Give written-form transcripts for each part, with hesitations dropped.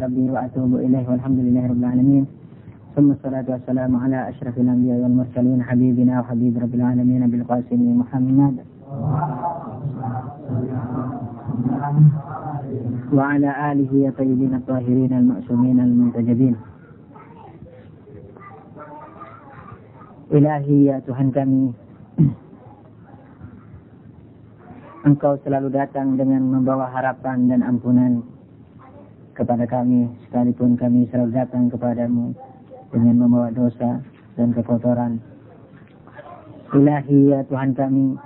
ربي وأتوب إليه والحمد لله رب العالمين. ثم الصلاة والسلام على أشرف الأنبياء والمرسلين حبيبنا وحبيب رب العالمين بالقاسم محمد وعلى آله الطيبين الطاهرين المعصومين المنتجبين. Ilahi ya Tuhan kami, Engkau selalu datang dengan membawa harapan dan ampunan kepada kami, sekalipun kami selalu datang kepadamu dengan membawa dosa dan kekotoran. Ilahi ya Tuhan kami,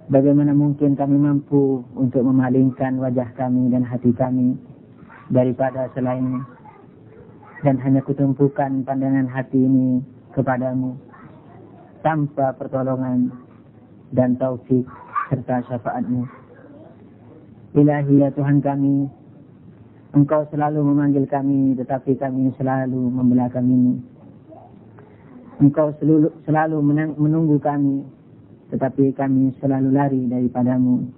bagaimana mungkin kami mampu untuk memalingkan wajah kami dan hati kami daripada selain, dan hanya kutumpukan pandangan hati ini kepadamu tanpa pertolongan dan taufik serta syafaatmu. Ilahi ya Tuhan kami, Engkau selalu memanggil kami, tetapi kami selalu membelakangimu. Engkau selalu menunggu kami, tetapi kami selalu lari daripadamu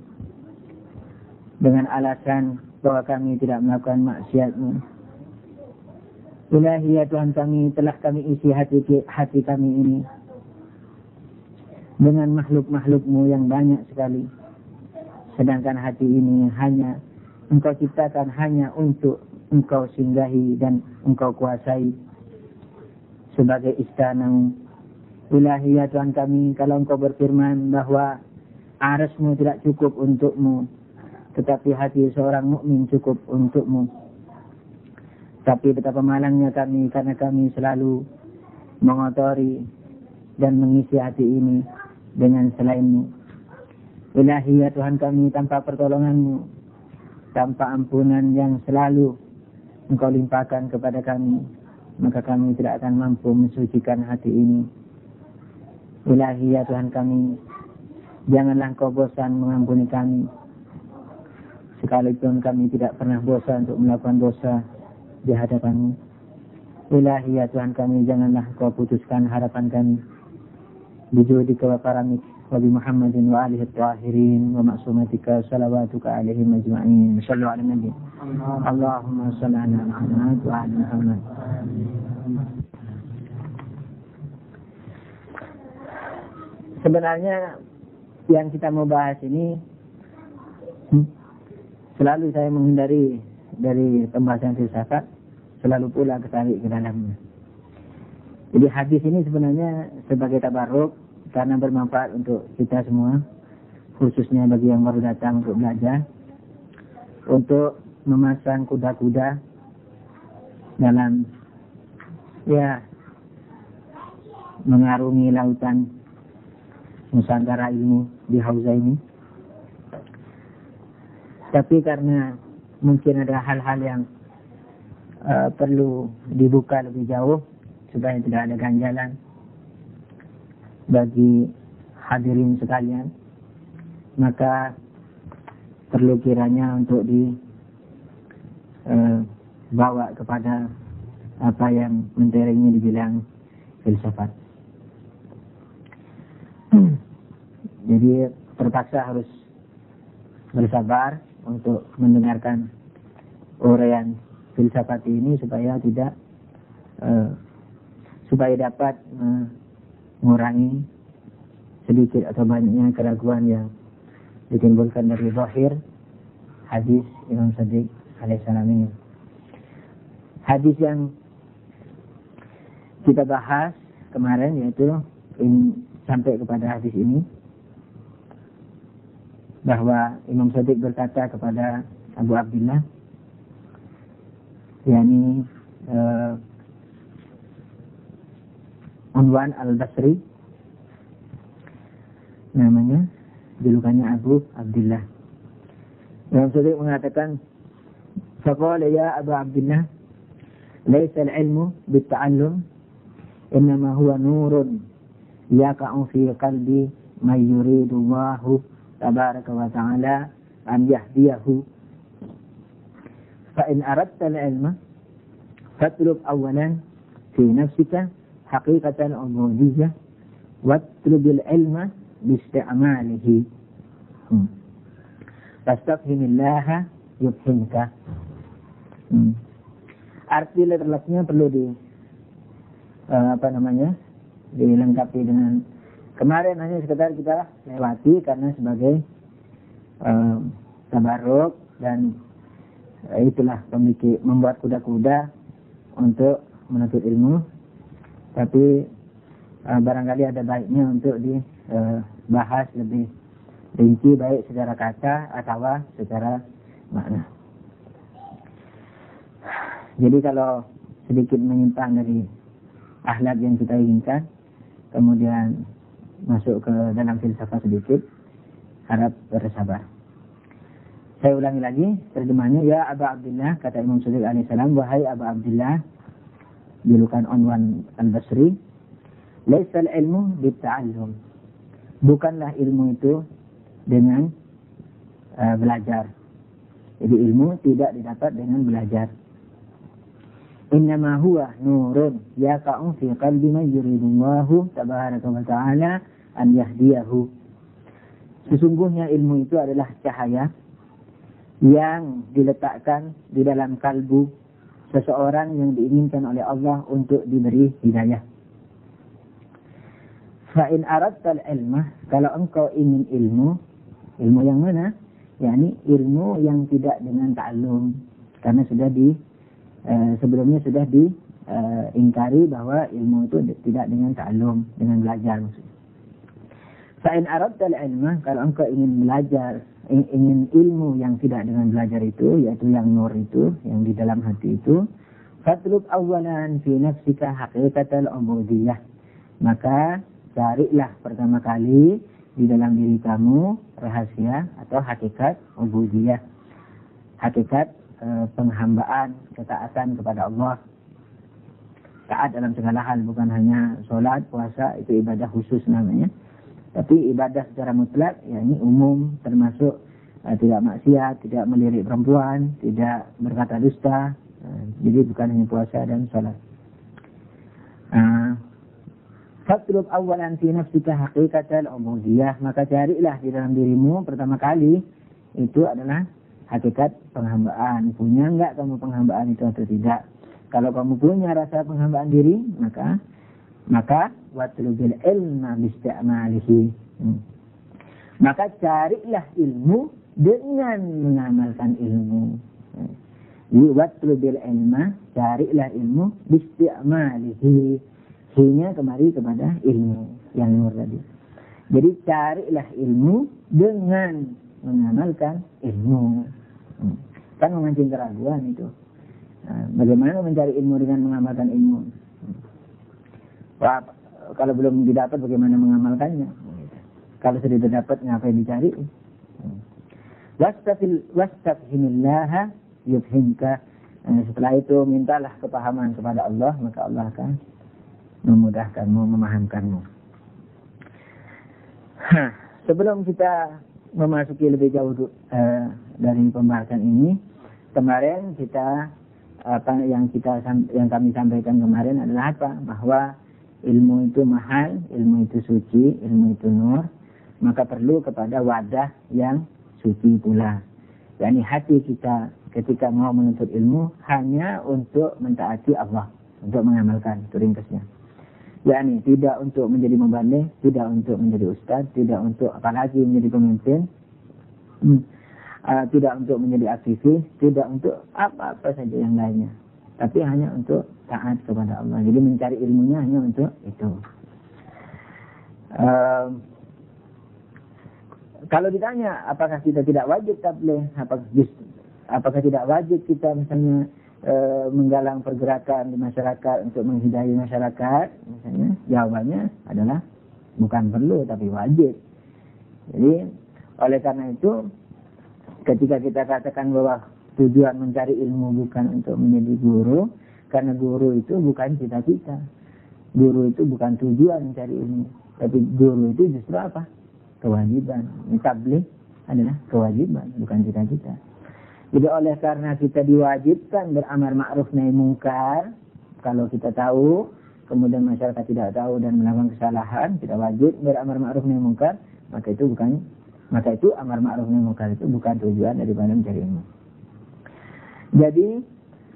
dengan alasan bahwa kami tidak melakukan maksiatmu. Ilahi ya Tuhan kami, telah kami isi hati kami ini dengan makhluk-makhluk-Mu yang banyak sekali. Sedangkan hati ini hanya Engkau ciptakan hanya untuk Engkau singgahi dan Engkau kuasai sebagai istana-Mu. Ilahi ya Tuhan kami, kalau Engkau berfirman bahwa arasmu tidak cukup untukmu, tetapi hati seorang mukmin cukup untukmu. Tapi betapa malangnya kami, karena kami selalu mengotori dan mengisi hati ini dengan selain-Mu. Ilahi ya Tuhan kami, tanpa pertolongan-Mu, tanpa ampunan yang selalu Engkau limpahkan kepada kami, maka kami tidak akan mampu mensucikan hati ini. Ilahi ya Tuhan kami, janganlah Engkau bosan mengampuni kami, sekalipun kami tidak pernah bosan untuk melakukan dosa di hadapan-Mu. Ilahi ya Tuhan kami, janganlah Kau putuskan harapan kami. Bijudika wa karamik wa bi Muhammadin wa alihi at-tahirin wa ma'sumatika salawatuka alaihim ajma'in. Sallu ala nabi. Allahumma salli ala Muhammad wa ala Muhammad. Sebenarnya yang kita mau bahas ini selalu saya menghindari dari pembahasan filsafat, selalu pula ketarik ke dalamnya. Jadi hadis ini sebenarnya sebagai tabarruk, karena bermanfaat untuk kita semua, khususnya bagi yang baru datang untuk belajar, untuk memasang kuda-kuda dalam mengarungi lautan Nusantara ilmu di Hauza ini. Tapi karena mungkin ada hal-hal yang perlu dibuka lebih jauh supaya tidak ada ganjalan bagi hadirin sekalian, maka perlu kiranya untuk dibawa kepada apa yang menterengnya dibilang filsafat. Jadi terpaksa harus bersabar untuk mendengarkan uraian filsafat ini supaya dapat mengurangi sedikit atau banyaknya keraguan yang ditimbulkan dari zahir hadis Imam Shadiq alaihissalam ini. Hadis yang kita bahas kemarin yaitu sampai kepada hadis ini, bahwa Imam Shadiq berkata kepada Abu Abdillah, yakni Unwan al-Basri, namanya, julukannya Abu Abdillah. Imam Shadiq mengatakan, faqala ya Abu Abdillah, laysa al-ilmu bit-ta'allum, innama huwa nurun yaqa'u fi qalbi man yuridu Allahu tabaraka wa ta'ala an yahdiyahu. Fa in aradta al-ilma fatlub awalan fi nafsika haqiqatan ubudiyyah watlubil ilma biisti'malihi. Fastafhimillaha yubhinka. Arti letterleknya perlu dilengkapi dengan kemarin hanya sekedar kita lewati karena sebagai tabarruk dan itulah membuat kuda-kuda untuk menuntut ilmu. Tapi barangkali ada baiknya untuk dibahas lebih rinci, baik secara kata atau secara makna. Jadi kalau sedikit menyimpang dari akhlak yang kita inginkan, kemudian masuk ke dalam filsafat sedikit, harap bersabar. Saya ulangi lagi terjemahannya. Ya Aba Abdillah, kata Imam Shadiq alaihissalam, wahai Aba Abdillah, julukan Unwan al-Basri, laisal ilmu bitta'allum, bukanlah ilmu itu dengan belajar. Jadi ilmu tidak didapat dengan belajar. Innama huwa nurun yaqa'u fi qalbi man yuridullahu tabaraka wa ta'ala an yahdiyahu. Sesungguhnya ilmu itu adalah cahaya yang diletakkan di dalam kalbu seseorang yang diinginkan oleh Allah untuk diberi hidayah. Fa in aradta al-ilma, kalau engkau ingin ilmu yang mana? yakni ilmu yang tidak dengan ta'allum, karena sudah sebelumnya sudah diingkari bahwa ilmu itu tidak dengan ta'allum, dengan belajar maksudnya. Fa in aradta al-ilma, kalau engkau ingin belajar, ingin ilmu yang tidak dengan belajar itu, yaitu yang nur itu, yang di dalam hati itu, fatlub awwalan fi nafsika haqiqatal ubudiyah, maka carilah pertama kali di dalam diri kamu rahasia atau hakikat ubudiyah, hakikat penghambaan, ketaatan kepada Allah. Taat dalam segala hal, bukan hanya sholat, puasa, itu ibadah khusus namanya, tapi ibadah secara mutlak, yakni umum, termasuk tidak maksiat, tidak melirik perempuan, tidak berkata dusta. Jadi bukan hanya puasa dan sholat. Fatlub awalan fi nafsika haqiqatal ubudiyah, maka carilah di dalam dirimu pertama kali itu adalah hakikat penghambaan. Punya enggak kamu penghambaan itu atau tidak? Kalau kamu punya rasa penghambaan diri, maka watlubil ilma bisti'malihi, maka carilah ilmu dengan mengamalkan ilmu. Watlubil ilma, carilah ilmu bisti'malihi, hanya kemari kepada ilmu yang nur tadi. Jadi carilah ilmu dengan mengamalkan ilmu. Kan memancing keraguan itu. Bagaimana mencari ilmu dengan mengamalkan ilmu? Wah, kalau belum didapat bagaimana mengamalkannya? Kalau sudah didapat ngapain dicari? Wastafhimillaha yufhimka. Setelah itu mintalah kepahaman kepada Allah, maka Allah akan memudahkanmu, memahamkanmu. Sebelum kita memasuki lebih jauh dari pembahasan ini, kemarin yang kami sampaikan kemarin adalah apa? Bahwa ilmu itu mahal, ilmu itu suci, ilmu itu nur, maka perlu kepada wadah yang suci pula. yakni hati kita ketika mau menuntut ilmu hanya untuk mentaati Allah, untuk mengamalkan, itu ringkasnya. yakni tidak untuk menjadi mubalik, tidak untuk menjadi ustaz, tidak untuk apalagi menjadi pemimpin, tidak untuk menjadi aktivis, tidak untuk apa-apa saja yang lainnya, tapi hanya untuk taat kepada Allah. Jadi mencari ilmunya hanya untuk itu. Kalau ditanya apakah kita tidak wajib tabligh, apakah tidak wajib kita misalnya menggalang pergerakan di masyarakat untuk menghidayah masyarakat, misalnya, jawabannya adalah bukan perlu tapi wajib. Jadi oleh karena itu ketika kita katakan bahwa tujuan mencari ilmu bukan untuk menjadi guru, karena guru itu bukan cita-cita, guru itu bukan tujuan mencari ilmu, tapi guru itu justru apa? Kewajiban. Tabligh adalah kewajiban, bukan cita-cita. Jadi oleh karena kita diwajibkan beramar ma'ruf nahi mungkar, kalau kita tahu, kemudian masyarakat tidak tahu dan melakukan kesalahan, tidak wajib beramar ma'ruf nahi mungkar, maka itu amar ma'ruf nahi mungkar itu bukan tujuan daripada mencari ilmu. Jadi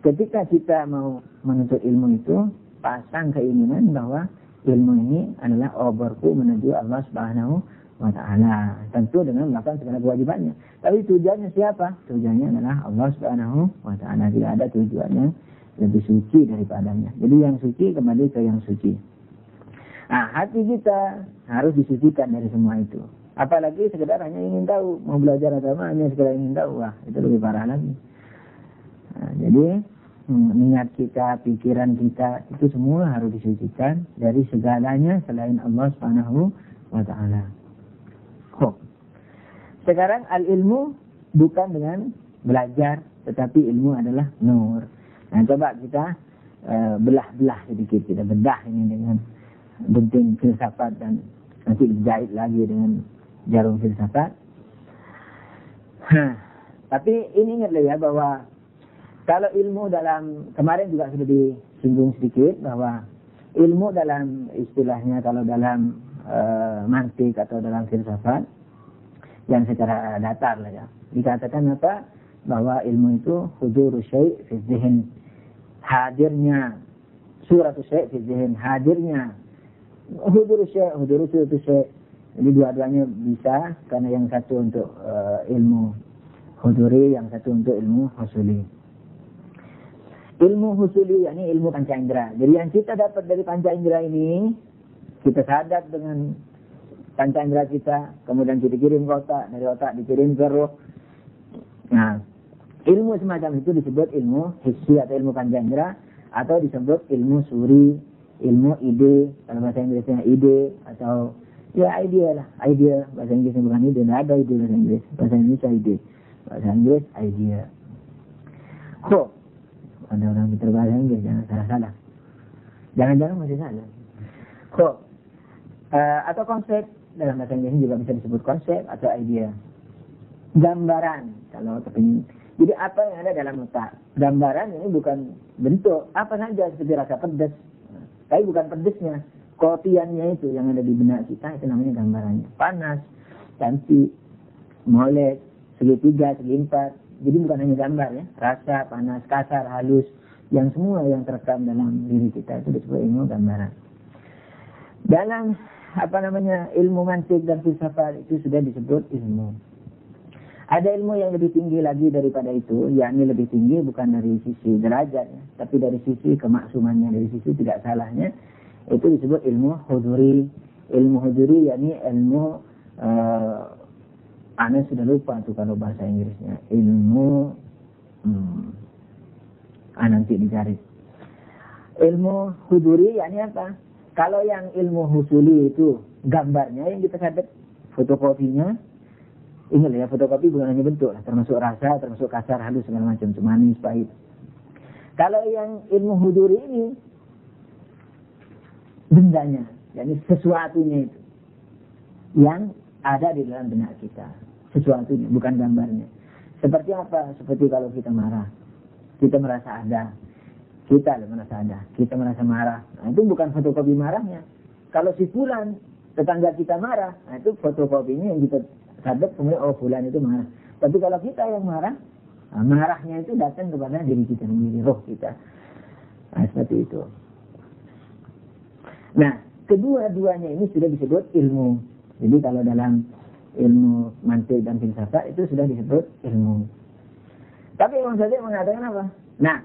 ketika kita mau menuntut ilmu itu, pasang keinginan bahwa ilmu ini adalah oborku menuju Allah Subhanahu wa Ta'ala. Tentu dengan melakukan segala kewajibannya. Tapi tujuannya siapa? Tujuannya adalah Allah Subhanahu wa Ta'ala. Tidak ada tujuan yang lebih suci daripadanya. Jadi yang suci kembali ke yang suci. Nah, hati kita harus disucikan dari semua itu. Apalagi sekedar hanya ingin tahu, mau belajar agama hanya sekedar ingin tahu, wah itu lebih parah lagi. Nah, jadi niat kita, pikiran kita itu semua harus disucikan dari segalanya selain Allah Subhanahu wa Ta'ala. Sekarang al-ilmu bukan dengan belajar, tetapi ilmu adalah nur. Nah, coba kita belah-belah sedikit, kita bedah ini dengan gunting filsafat dan nanti dijahit lagi dengan jarum filsafat. Tapi ini ingatlah ya bahwa kalau ilmu dalam, kemarin juga sudah disinggung sedikit bahwa ilmu dalam istilahnya kalau dalam mantik atau dalam filsafat yang secara datar lah ya, dikatakan apa? Bahwa ilmu itu hudurus syai' fi dzihn, hadirnya suratus syai' fi dzihn, hadirnya hudurus syai'. Jadi dua-duanya bisa, karena yang satu untuk ilmu huduri, yang satu untuk ilmu husuli. Ilmu husuli yakni ilmu panca indera. Jadi yang kita dapat dari panca indera ini, kita sadar dengan panca indera kita, kemudian kita kirim ke otak, dari otak dikirim ke roh. Nah, ilmu semacam itu disebut ilmu hissi atau ilmu panca indera, atau disebut ilmu suri, ilmu ide, kalau bahasa Inggrisnya ide, atau ya idea lah, idea, bahasa Inggrisnya bukan ide, tidak ada ide bahasa Inggris, bahasa Indonesia ide, bahasa Inggris idea. Kok ada orang pintar bahasa Inggris, jangan salah-salah, jangan-jangan masih salah. Kok atau konsep, dalam bahasa Inggris juga bisa disebut konsep atau idea. Gambaran, kalau kepingin. Jadi apa yang ada dalam otak, gambaran ini bukan bentuk, apa saja seperti rasa pedas, tapi bukan pedesnya, kopiannya itu yang ada di benak kita, itu namanya gambarannya. Panas, cantik, molek, segitiga, segi empat. Jadi bukan hanya gambar ya, rasa, panas, kasar, halus, yang semua yang terekam dalam diri kita itu disebut ilmu gambaran. Dalam ilmu mantik dan filsafat itu sudah disebut ilmu. Ada ilmu yang lebih tinggi lagi daripada itu, yakni lebih tinggi bukan dari sisi derajatnya, tapi dari sisi kemaksumannya, dari sisi tidak salahnya. Itu disebut ilmu huduri. Ilmu huduri yakni ilmu Anda sudah lupa tuh kalau bahasa Inggrisnya. Ilmu nanti dicari. Ilmu huduri yakni apa? Kalau yang ilmu husuli itu gambarnya yang kita catat, fotokopinya. Ingat ya, fotokopi bukan hanya bentuk, termasuk rasa, termasuk kasar, halus, segala macam, manis, pahit. Kalau yang ilmu huduri ini bendanya, yakni sesuatunya itu yang ada di dalam benak kita, sesuatunya, bukan gambarnya. Seperti apa? Seperti kalau kita marah, kita merasa ada, kita merasa marah. Nah, itu bukan fotokopi marahnya. Kalau si fulan tetangga kita marah, nah itu fotokopinya yang kita sadap, kemudian fulan itu marah. Tapi kalau kita yang marah, nah, marahnya itu datang kepada diri kita sendiri, roh kita. Nah, seperti itu. Nah, kedua-duanya ini sudah disebut ilmu. Jadi kalau dalam ilmu mantik dan filsafat itu sudah disebut ilmu. Tapi Imam Syafi'i mengatakan apa? Nah,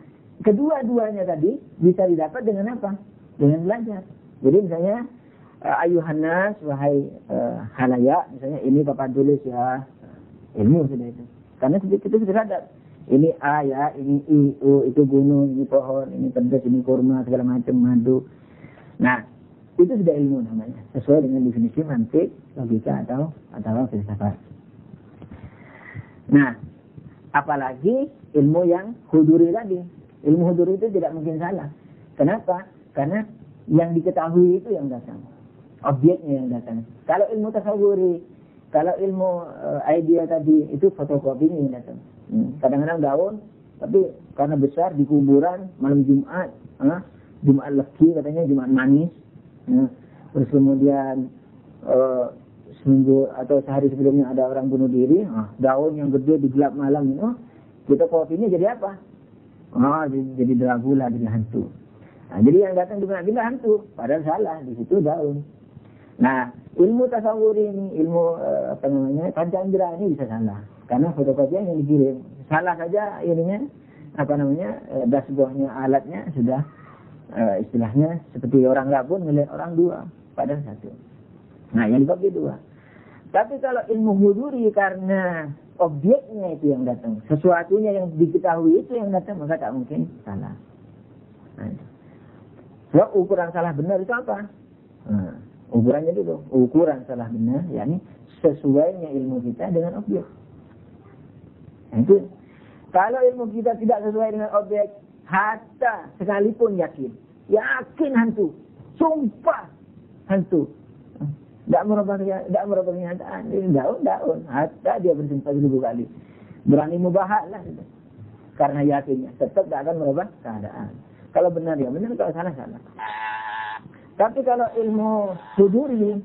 kedua-duanya tadi bisa didapat dengan apa? Dengan belajar. Jadi misalnya ayuhan nas, wahai halayak, misalnya ini Bapak tulis ya, ilmu sudah itu. Karena sedikit itu sudah ada. Ini A ya, ini I, U, itu gunung, ini pohon, ini pedas, ini kurma, segala macam, madu. Nah, itu sudah ilmu namanya, sesuai dengan definisi mantik, logika atau filsafat. Nah, apalagi ilmu yang huduri tadi. Ilmu huduri itu tidak mungkin salah. Kenapa? Karena yang diketahui itu yang datang, objeknya yang datang. Kalau ilmu tasawuri, kalau ilmu idea tadi, itu fotokopinya yang datang. Kadang-kadang daun, tapi karena besar di kuburan malam Jumat, Jumat legi katanya, Jumat manis. Terus kemudian seminggu atau sehari sebelumnya ada orang bunuh diri, daun yang gede di gelap malam itu, kita kopinya jadi apa? Oh, jadi Dracula, jadi hantu. Nah, jadi yang datang dipindah hantu, padahal salah, di situ daun. Nah, ilmu tasawur ini, ilmu panca indera ini bisa salah. Karena fotokopian yang dikirim. Salah saja ininya, dashboardnya, alatnya sudah istilahnya seperti orang rabun ngelihat orang dua, padahal satu. Nah, yang dikopi dua. Tapi kalau ilmu huduri karena objeknya itu yang datang, sesuatunya yang diketahui itu yang datang, maka tak mungkin salah. Nah, sebab ukuran salah benar itu apa? Nah, ukurannya itu, ukuran salah benar, yakni sesuainya ilmu kita dengan objek. Nah, itu kalau ilmu kita tidak sesuai dengan objek, hatta sekalipun yakin hantu, sumpah hantu, tidak merubah kenyataan. Ini daun, hatta dia bersumpah 1000 kali, berani mubahak lah, karena yakinnya tetap tidak akan merubah keadaan. Kalau benar ya benar, kalau salah salah. Tapi kalau ilmu huduri,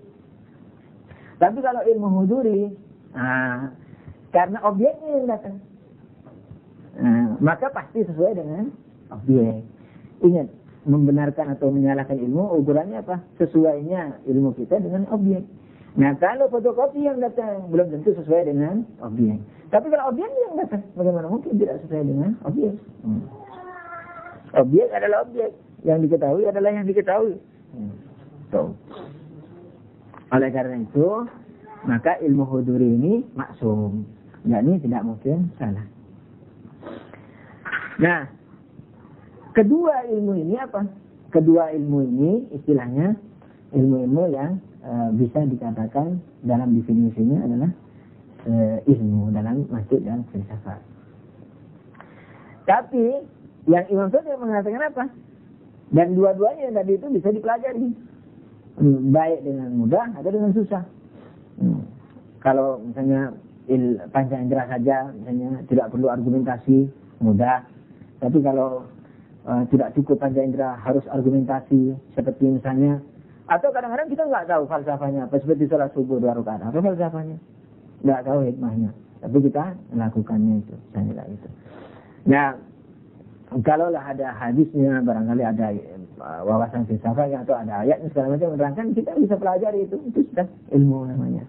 karena objeknya yang datang, maka pasti sesuai dengan objek. Ingat, membenarkan atau menyalahkan ilmu, ukurannya apa? Sesuainya ilmu kita dengan objek. Nah, kalau fotokopi yang datang, belum tentu sesuai dengan objek. Tapi kalau objek yang datang, bagaimana mungkin tidak sesuai dengan objek? Objek adalah objek, yang diketahui adalah yang diketahui. Oleh karena itu, maka ilmu huduri ini maksum, yakni tidak mungkin salah. Nah, kedua ilmu ini apa? Kedua ilmu ini istilahnya ilmu-ilmu yang bisa dikatakan dalam definisinya adalah ilmu dalam masjid dan filsafat. Tapi yang Imam Syafi'i mengatakan apa? Dan dua-duanya yang tadi itu bisa dipelajari, baik dengan mudah atau dengan susah. Kalau misalnya panca indera saja, misalnya tidak perlu argumentasi, mudah. Tapi kalau tidak cukup panca indera, harus argumentasi, seperti misalnya, atau kadang-kadang kita nggak tahu falsafahnya apa, seperti salat subuh 2 rakaat, apa falsafahnya? Nggak tahu hikmahnya, tapi kita melakukannya itu, misalnya itu. Nah, kalaulah ada hadisnya, barangkali ada wawasan filsafatnya atau ada ayatnya segala macam menerangkan, kita bisa pelajari itu sudah ilmu namanya.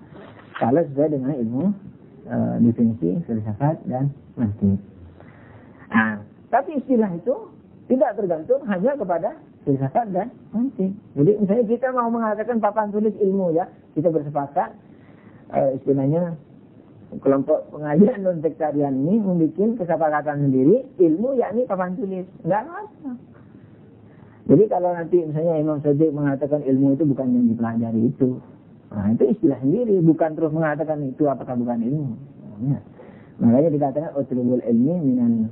Kalau sesuai dengan ilmu definisi filsafat dan mantik. Nah, tapi istilah itu tidak tergantung hanya kepada filsafat dan mantik. Jadi misalnya kita mau mengatakan papan tulis ilmu, ya, kita bersepakat istilahnya kelompok pengajian non sektarian ini membuat kesepakatan sendiri, ilmu yakni papan tulis, enggak apa. Jadi kalau nanti misalnya Imam Syafi'i mengatakan ilmu itu bukan yang dipelajari itu, nah itu istilah sendiri, bukan terus mengatakan itu apakah bukan ilmu. Nah, makanya dikatakan utlubul ilmi minan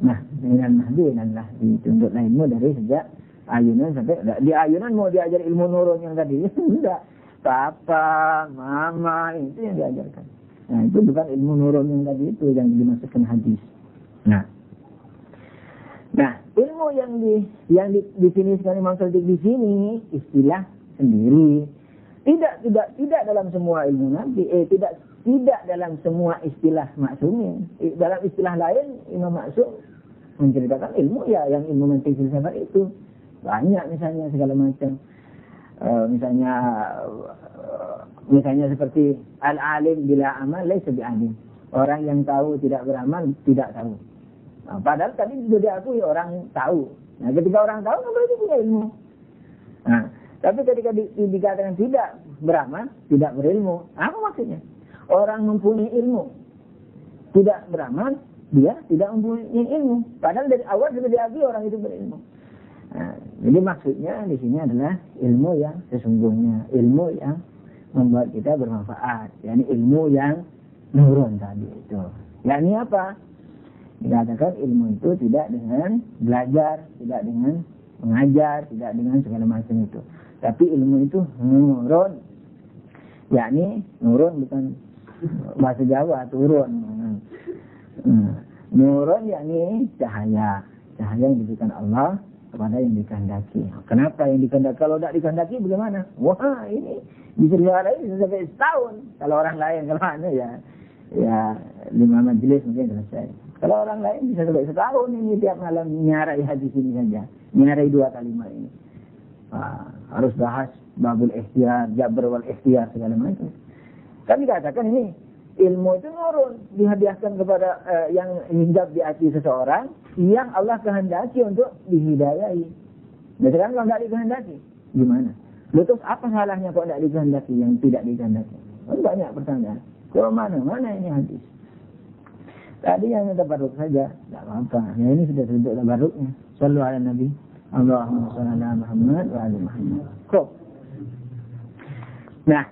mahdi lah, dituntutlah ilmu dari sejak ayunan sampai di ayunan mau diajar ilmu nurun yang tadi, enggak, papa, mama itu yang diajarkan. Nah, itu bukan ilmu nurun yang tadi itu yang dimasukkan hadis. Nah, ilmu yang didefinisikan Imam Syafi'i di sini istilah sendiri. Tidak dalam semua ilmu Nabi, tidak dalam semua istilah maksumin. Dalam istilah lain Imam Maksum menceritakan ilmu, ya, yang ilmu mantik filsafat itu banyak, misalnya segala macam. Misalnya seperti al-alim bila amal laisa bi'alim. Orang yang tahu tidak beramal tidak tahu. Nah, padahal tadi sudah diakui orang tahu. Nah, ketika orang tahu, kan berarti punya ilmu. Nah, tapi ketika dikatakan tidak beramal, tidak berilmu, apa maksudnya? Orang mempunyai ilmu, tidak beramal, dia tidak mempunyai ilmu. Padahal dari awal sudah diakui orang itu berilmu. Nah, jadi maksudnya di sini adalah ilmu yang sesungguhnya, ilmu yang membuat kita bermanfaat, yakni ilmu yang nurun tadi itu. Yakni apa? Dikatakan ilmu itu tidak dengan belajar, tidak dengan mengajar, tidak dengan segala macam itu. Tapi ilmu itu nurun. Yakni nurun bukan bahasa Jawa, turun. Nurun yakni cahaya. Cahaya yang diberikan Allah kepada yang dikehendaki. Kenapa yang dikehendaki? Kalau tidak dikehendaki bagaimana? Wah, ini bisa diarahin sampai setahun. Kalau orang lain, kalau mana ya 5 majelis mungkin selesai. Kalau orang lain bisa sampai setahun ini tiap malam nyarai hadis ini saja. Nyarai 2 kalimat ini. Harus bahas babul ikhtiar, jabr wal ikhtiar, segala macam. Kami katakan ini ilmu itu nurun, dihadiahkan kepada yang hinggap di hati seseorang yang Allah kehendaki untuk dihidayai. Dan sekarang kalau tidak dikehendaki, gimana? Lalu terus apa salahnya kok tidak dikehendaki yang tidak dikehendaki? Banyak pertanyaan. Kalau mana ini hadis? Tadi yang tabarruk saja, tidak apa-apa. Ya ini sudah bentuk tabarruknya. Sallu ala Nabi. Allahumma shalli ala Muhammad wa ala Muhammad. Kok? Nah,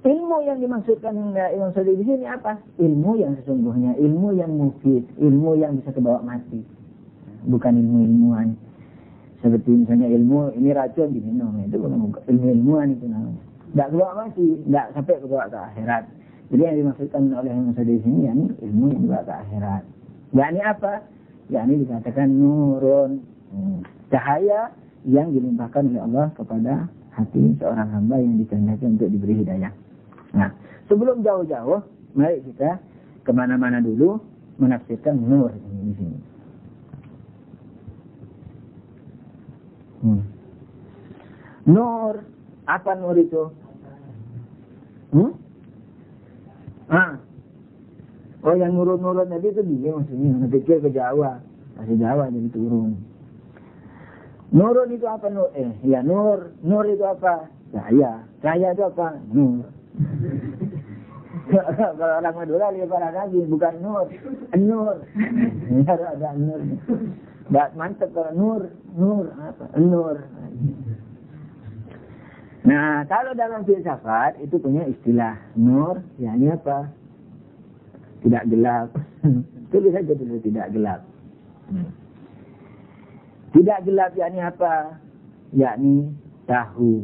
ilmu yang dimaksudkan Imam Syafi'i di sini apa? Ilmu yang sesungguhnya, ilmu yang mufid, ilmu yang bisa kebawa mati. Bukan ilmu-ilmuan. Seperti misalnya ilmu ini racun diminum, itu bukan ilmu-ilmuan itu namanya. Tidak kebawa mati, tidak sampai kebawa ke akhirat. Jadi yang dimaksudkan oleh Imam Syafi'i di sini yakni ilmu yang kebawa ke akhirat. Yakni apa? Yakni dikatakan nurun, cahaya yang dilimpahkan oleh Allah kepada hati seorang hamba yang dikehendaki untuk diberi hidayah. Nah, sebelum jauh-jauh, mari kita kemana-mana dulu menafsirkan nur ini di sini. Nur, apa nur itu? Oh, yang nurun-nurun tadi itu dia maksudnya. Pikir ke Jawa, masih Jawa jadi turun. Nurun itu apa nur? Ya nur. Nur itu apa? Cahaya. Cahaya itu apa? Nur. Kalau orang Madura lihat para nabi bukan nur, nur. Ada nur. Nggak mantap kalau nur apa? Nur. Nah, kalau dalam filsafat itu punya istilah nur, yakni apa? Tidak gelap. Tulis saja dulu tidak gelap. Tidak gelap yakni apa? Yakni tahu.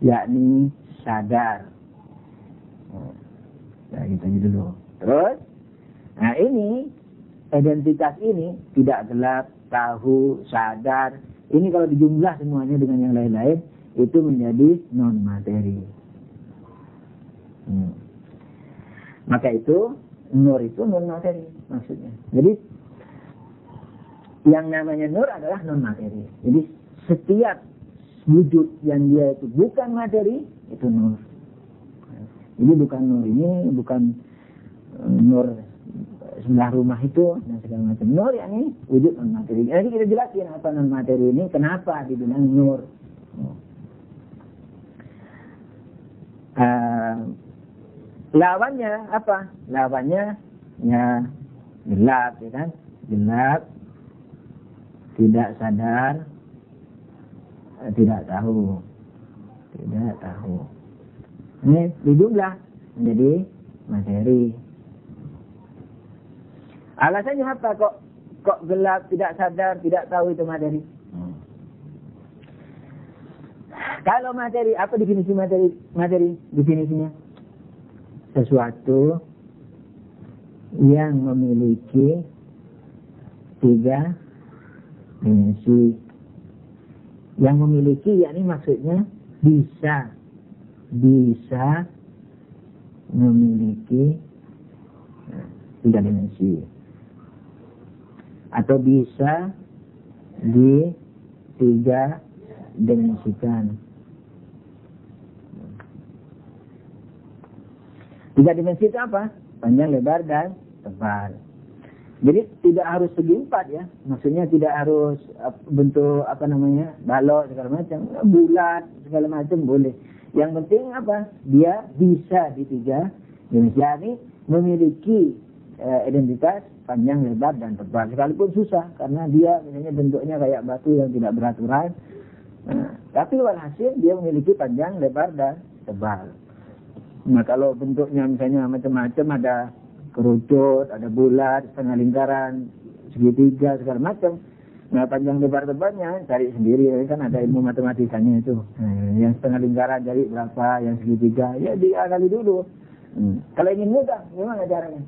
Yakni sadar. Ya, gitu aja dulu. Terus, nah ini, identitas ini, tidak gelap, tahu, sadar. Ini kalau dijumlah semuanya dengan yang lain-lain, itu menjadi non-materi. Maka itu, nur itu non-materi maksudnya. Jadi, yang namanya nur adalah non-materi. Jadi, setiap wujud yang dia itu bukan materi, itu nur. Jadi bukan nur ini, bukan nur sebelah rumah itu, dan segala macam. Nur yakni wujud non-materi. Jadi kita jelasin apa non-materi ini, kenapa dibilang nur. Lawannya apa? Lawannya ya gelap, ya kan? Gelap, tidak sadar, tidak tahu. Tidak tahu. Ini dijumlah menjadi materi. Alasannya apa kok gelap, tidak sadar, tidak tahu itu materi? Kalau materi, apa definisi materi? Materi definisinya sesuatu yang memiliki 3 dimensi. Yang memiliki yakni maksudnya bisa memiliki 3 dimensi atau bisa di 3 dimensikan. 3 dimensi itu apa? Panjang, lebar, dan tebal. Jadi tidak harus segi 4 ya. Maksudnya tidak harus bentuk balok segala macam, bulat segala macam boleh. Yang penting apa? Dia bisa di 3 dimensi. Ini memiliki identitas panjang, lebar, dan tebal. Sekalipun susah karena dia misalnya bentuknya kayak batu yang tidak beraturan. Tapi walhasil dia memiliki panjang, lebar, dan tebal. Nah kalau bentuknya misalnya macam-macam, ada kerucut, ada bulat, setengah lingkaran, segitiga, segala macam. Nah panjang lebar tebalnya cari sendiri, kan ada ilmu matematikanya itu. Yang setengah lingkaran cari berapa, yang segitiga, ya diakali dulu. Kalau ingin mudah, gimana caranya?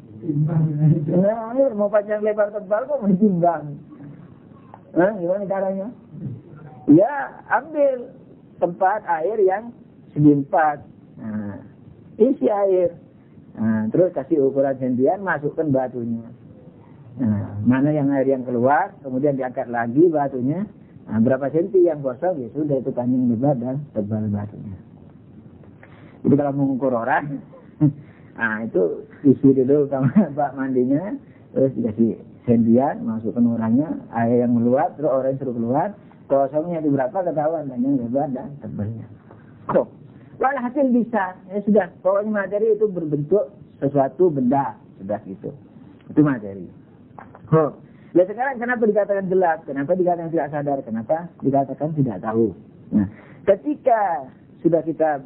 Nah, mau panjang lebar tebal kok mau ditimbang. Gimana caranya? Ya ambil tempat air yang segi 4. Isi air. Terus kasih ukuran sentian, masukkan batunya. Nah, mana yang air yang keluar, kemudian diangkat lagi batunya. Nah, berapa senti yang kosong, ya sudah itu panjang lebar dan tebal batunya. Jadi kalau mengukur orang, nah itu isi dulu sama bak mandinya, terus dikasih sentian, masukkan orangnya, air yang meluap, terus orang suruh keluar, kosongnya itu berapa ketahuan, panjang lebar dan tebalnya. So, walhasil bisa, ya sudah, pokoknya materi itu berbentuk sesuatu benda, sudah gitu. Itu materi. Oh, ya sekarang kenapa dikatakan gelap? Kenapa dikatakan tidak sadar? Kenapa dikatakan tidak tahu? Nah, ketika sudah kita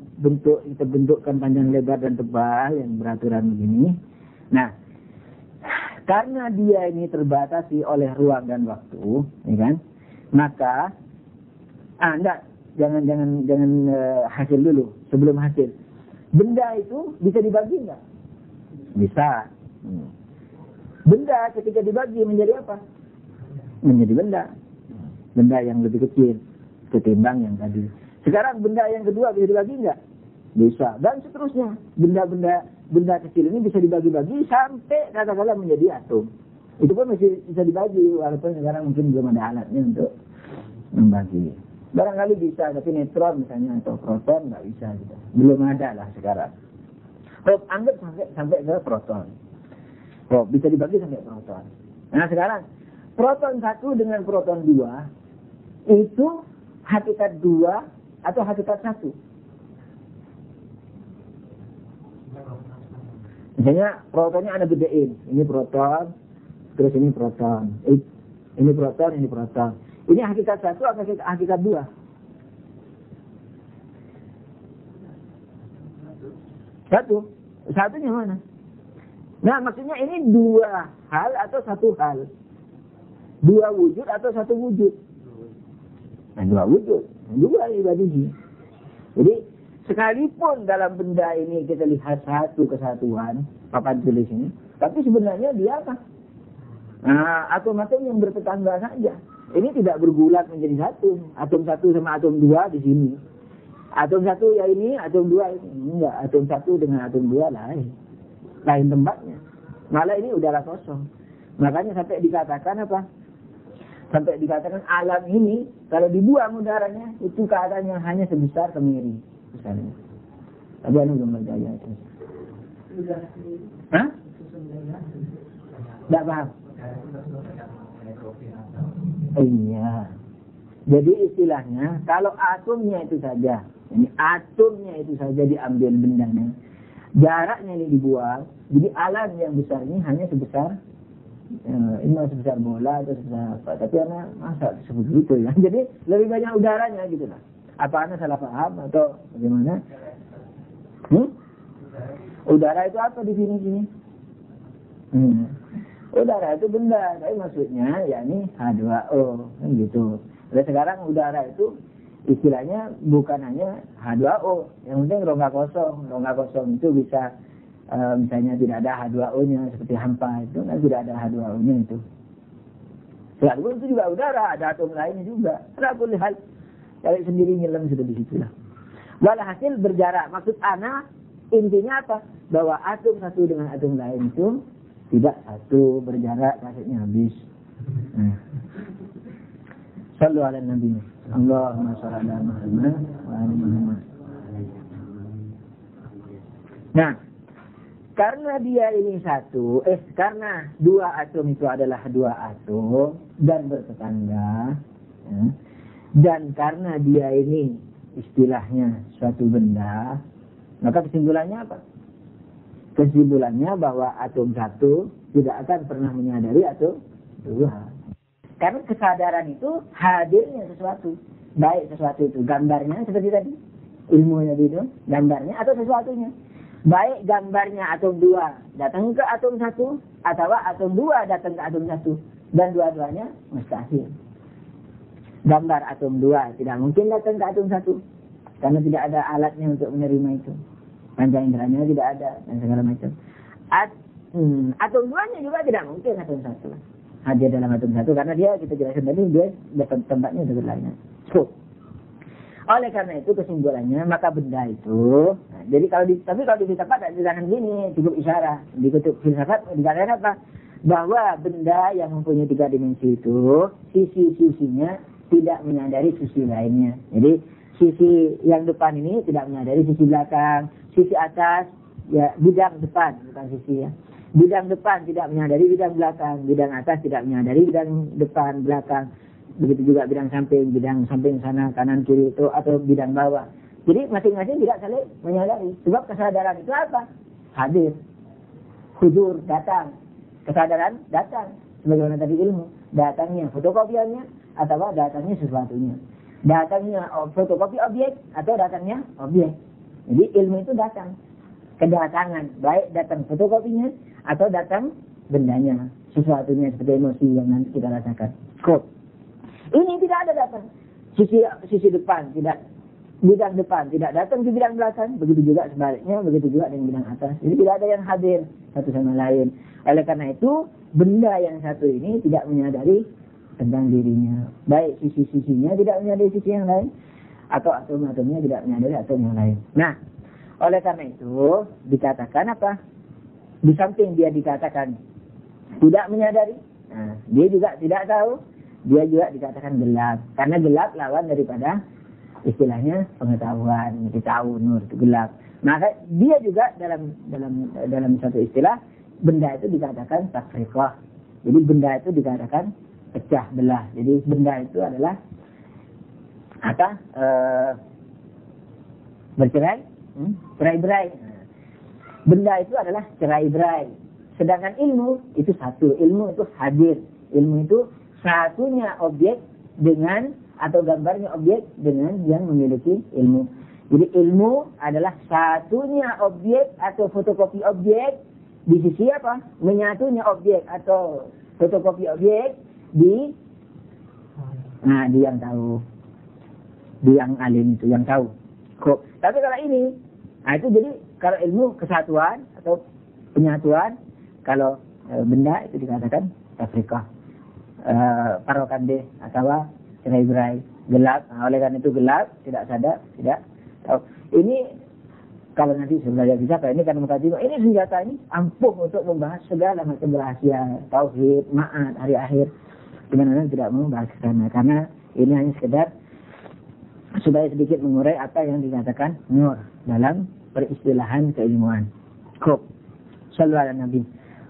bentukkan panjang lebar dan tebal yang beraturan begini. Nah, karena dia ini terbatasi oleh ruang dan waktu, ya kan? Maka, jangan hasil dulu sebelum hasil. Benda itu bisa dibagi nggak? Bisa. Benda ketika dibagi menjadi apa? Menjadi benda. Benda yang lebih kecil ketimbang yang tadi. Sekarang benda yang kedua bisa dibagi enggak? Bisa. Dan seterusnya. Benda kecil ini bisa dibagi-bagi sampai katakanlah menjadi atom. Itu pun masih bisa dibagi walaupun sekarang mungkin belum ada alatnya untuk membagi. Barangkali bisa, tapi neutron misalnya atau proton enggak bisa gitu. Belum ada lah sekarang. Anggap sampai ke proton. Bisa dibagi sampai proton. Nah sekarang, proton 1 dengan proton 2, itu hakikat 2 atau hakikat 1? Misalnya, protonnya ada bedain. Ini proton, terus ini proton. Ini proton, ini proton. Ini hakikat 1 atau hakikat 2? Satunya mana? Nah, maksudnya ini 2 hal atau 1 hal? 2 wujud atau 1 wujud? Nah, 2 wujud. 2 dibagi. Jadi, sekalipun dalam benda ini kita lihat satu kesatuan, papan tulis ini, tapi sebenarnya dia apa? Nah, atom-atom yang bertetangga saja. Ini tidak bergulat menjadi satu. Atom 1 sama atom 2 di sini. Atom 1 ya ini, atom 2 ini. Enggak, atom 1 dengan atom 2 lain tempatnya. Malah ini udara kosong. Makanya sampai dikatakan apa? Sampai dikatakan alam ini kalau dibuang udaranya itu keadaannya hanya sebesar kemiri misalnya. Tapi anu belum berjaya itu. Hah? Tidak paham. Iya. Jadi istilahnya kalau atomnya itu saja, ini atomnya itu saja diambil bendanya. Jaraknya ini dibuang, jadi alam yang besar ini hanya sebesar ini sebesar bola atau sebesar apa. Tapi anak masa sebut gitu ya. Jadi lebih banyak udaranya gitu lah. Apa anak salah paham atau bagaimana? Udara itu apa di sini? Udara itu benda, tapi maksudnya yakni H2O kan gitu. Jadi sekarang udara itu istilahnya bukan hanya H2O, yang penting rongga kosong. Rongga kosong itu bisa misalnya tidak ada H2O-nya seperti hampa itu kan tidak ada H2O-nya itu. Sekalipun itu juga udara, ada atom lainnya juga. Kenapa lihat cari sendiri nyelam sudah di situ lah. Walhasil berjarak. Maksud ana intinya apa? Bahwa atom satu dengan atom lain itu tidak satu, berjarak, maksudnya habis. Sallu ala Nabi. Allahumma shalli ala Muhammad wa ali Muhammad. Nah, karena dia ini satu, karena 2 atom itu adalah 2 atom dan bertetangga, ya, dan karena dia ini istilahnya suatu benda, maka kesimpulannya apa? Kesimpulannya bahwa atom 1 tidak akan pernah menyadari atom 2. Karena kesadaran itu hadirnya sesuatu. Baik sesuatu itu gambarnya seperti tadi. Ilmunya itu gambarnya atau sesuatunya. Baik gambarnya atom 2 datang ke atom 1 atau atom 2 datang ke atom 1. Dan dua-duanya mustahil. Gambar atom 2 tidak mungkin datang ke atom 1. Karena tidak ada alatnya untuk menerima itu. Panca inderanya tidak ada dan segala macam. Atom 2-nya juga tidak mungkin atom 1. Hadir dalam atom 1 karena dia kita jelaskan tadi dia tempatnya itu lainnya. So, oleh karena itu kesimpulannya maka benda itu. Nah, jadi kalau di filsafat tidak dikatakan gini, cukup isyarat. Di kutub filsafat dikatakan apa? bahwa benda yang mempunyai 3 dimensi itu sisi-sisinya tidak menyadari sisi lainnya. Jadi sisi yang depan ini tidak menyadari sisi belakang, sisi atas ya bidang depan bukan sisi ya. Bidang depan tidak menyadari bidang belakang, bidang atas tidak menyadari bidang depan belakang. Begitu juga bidang samping sana kanan kiri itu atau bidang bawah. Jadi masing-masing tidak saling menyadari. Sebab kesadaran itu apa? Hadir, hudur, datang. Kesadaran datang. Sebagaimana tadi ilmu, datangnya fotokopiannya atau datangnya sesuatunya. Datangnya fotokopi objek atau datangnya objek. Jadi ilmu itu datang. Kedatangan, baik datang fotokopinya atau datang bendanya, sesuatunya seperti emosi yang nanti kita rasakan. Kok? Ini tidak ada datang. Sisi depan tidak, bidang depan tidak datang di bidang belakang, begitu juga sebaliknya, begitu juga dengan bidang atas. Jadi tidak ada yang hadir satu sama lain. Oleh karena itu, benda yang satu ini tidak menyadari tentang dirinya. Baik sisi-sisinya tidak menyadari sisi yang lain, atau atom-atomnya tidak menyadari atom yang lain. Nah, oleh karena itu dikatakan apa? Di samping dia dikatakan tidak menyadari, nah, dia juga tidak tahu, dia juga dikatakan gelap. Karena gelap lawan daripada istilahnya pengetahuan, kita tahu nur itu gelap. Maka dia juga dalam satu istilah benda itu dikatakan tafriqah. Jadi benda itu dikatakan pecah belah. Jadi benda itu adalah apa? Bercerai, cerai-berai. Benda itu adalah cerai-berai. Sedangkan ilmu itu satu. Ilmu itu hadir. Ilmu itu satunya objek dengan atau gambarnya objek dengan yang memiliki ilmu. Jadi ilmu adalah satunya objek atau fotokopi objek di sisi apa? Menyatunya objek atau fotokopi objek di yang tahu. Di yang alim itu yang tahu. Kok. Tapi kalau ini, itu jadi kalau ilmu kesatuan atau penyatuan, kalau benda itu dikatakan tafriqah, parokande atau cerai-berai, gelap. Nah, oleh karena itu gelap, tidak sadar, tidak tahu. Ini kalau nanti sebenarnya bisa, kayak ini kan mukadimah, ini senjata ini ampuh untuk membahas segala macam rahasia, tauhid, ma'ad, hari akhir. Dimana tidak mau bahas ke sana, karena ini hanya sekedar supaya sedikit mengurai apa yang dikatakan nur dalam peristilahan keilmuan. Kok? Shallallahu ala Nabi.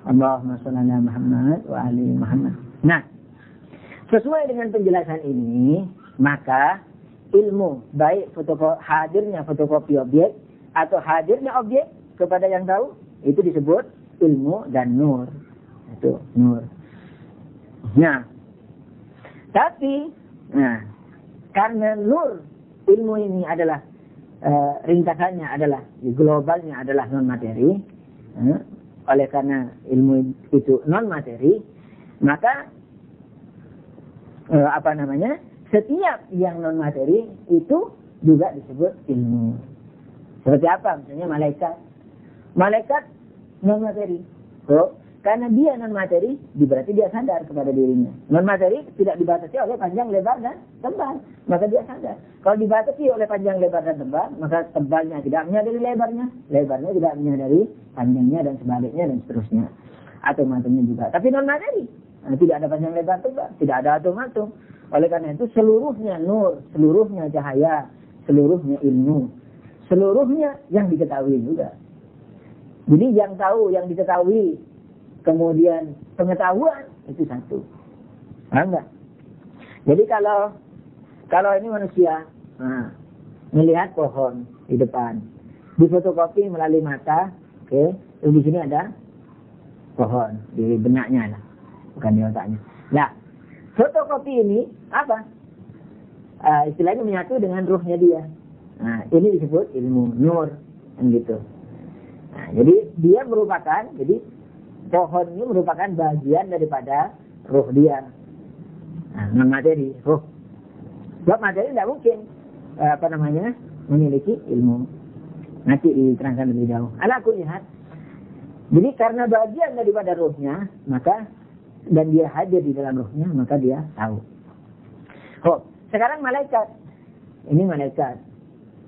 Allahumma shalli ala Muhammad wa ali Muhammad. Nah, sesuai dengan penjelasan ini, maka ilmu baik hadirnya fotokopi objek atau hadirnya objek kepada yang tahu itu disebut ilmu dan nur. Itu nur. Nah, tapi karena nur ilmu ini adalah ringkasannya adalah globalnya adalah non materi. Oleh karena ilmu itu non materi, maka setiap yang non materi itu juga disebut ilmu. Seperti apa? Misalnya malaikat non materi. Karena dia non materi, berarti dia sadar kepada dirinya. Non materi tidak dibatasi oleh panjang, lebar dan tebal, maka dia sadar. Kalau dibatasi oleh panjang, lebar dan tebal, maka tebalnya tidak menyadari lebarnya, lebarnya tidak menyadari panjangnya dan sebaliknya dan seterusnya. Atom-atomnya juga. Tapi non materi, tidak ada panjang, lebar, tebal, tidak ada atom-atom. Oleh karena itu seluruhnya nur, seluruhnya cahaya, seluruhnya ilmu, seluruhnya yang diketahui juga. Jadi yang tahu, yang diketahui, kemudian pengetahuan itu satu. Enggak. Jadi kalau ini manusia melihat pohon di depan, difotokopi melalui mata, oke, terus di sini ada pohon di benaknya lah, bukan di otaknya. Nah, fotokopi ini apa? Istilahnya menyatu dengan ruhnya dia. Nah, ini disebut ilmu nur, kan gitu. Nah, jadi dia merupakan, pohon ini merupakan bagian daripada ruh dia. Non materi, ruh. Sebab materi tidak mungkin memiliki ilmu. Nanti diterangkan lebih jauh. Aku lihat. Jadi karena bagian daripada ruhnya, maka dan dia hadir di dalam ruhnya, maka dia tahu. Sekarang malaikat. Ini malaikat.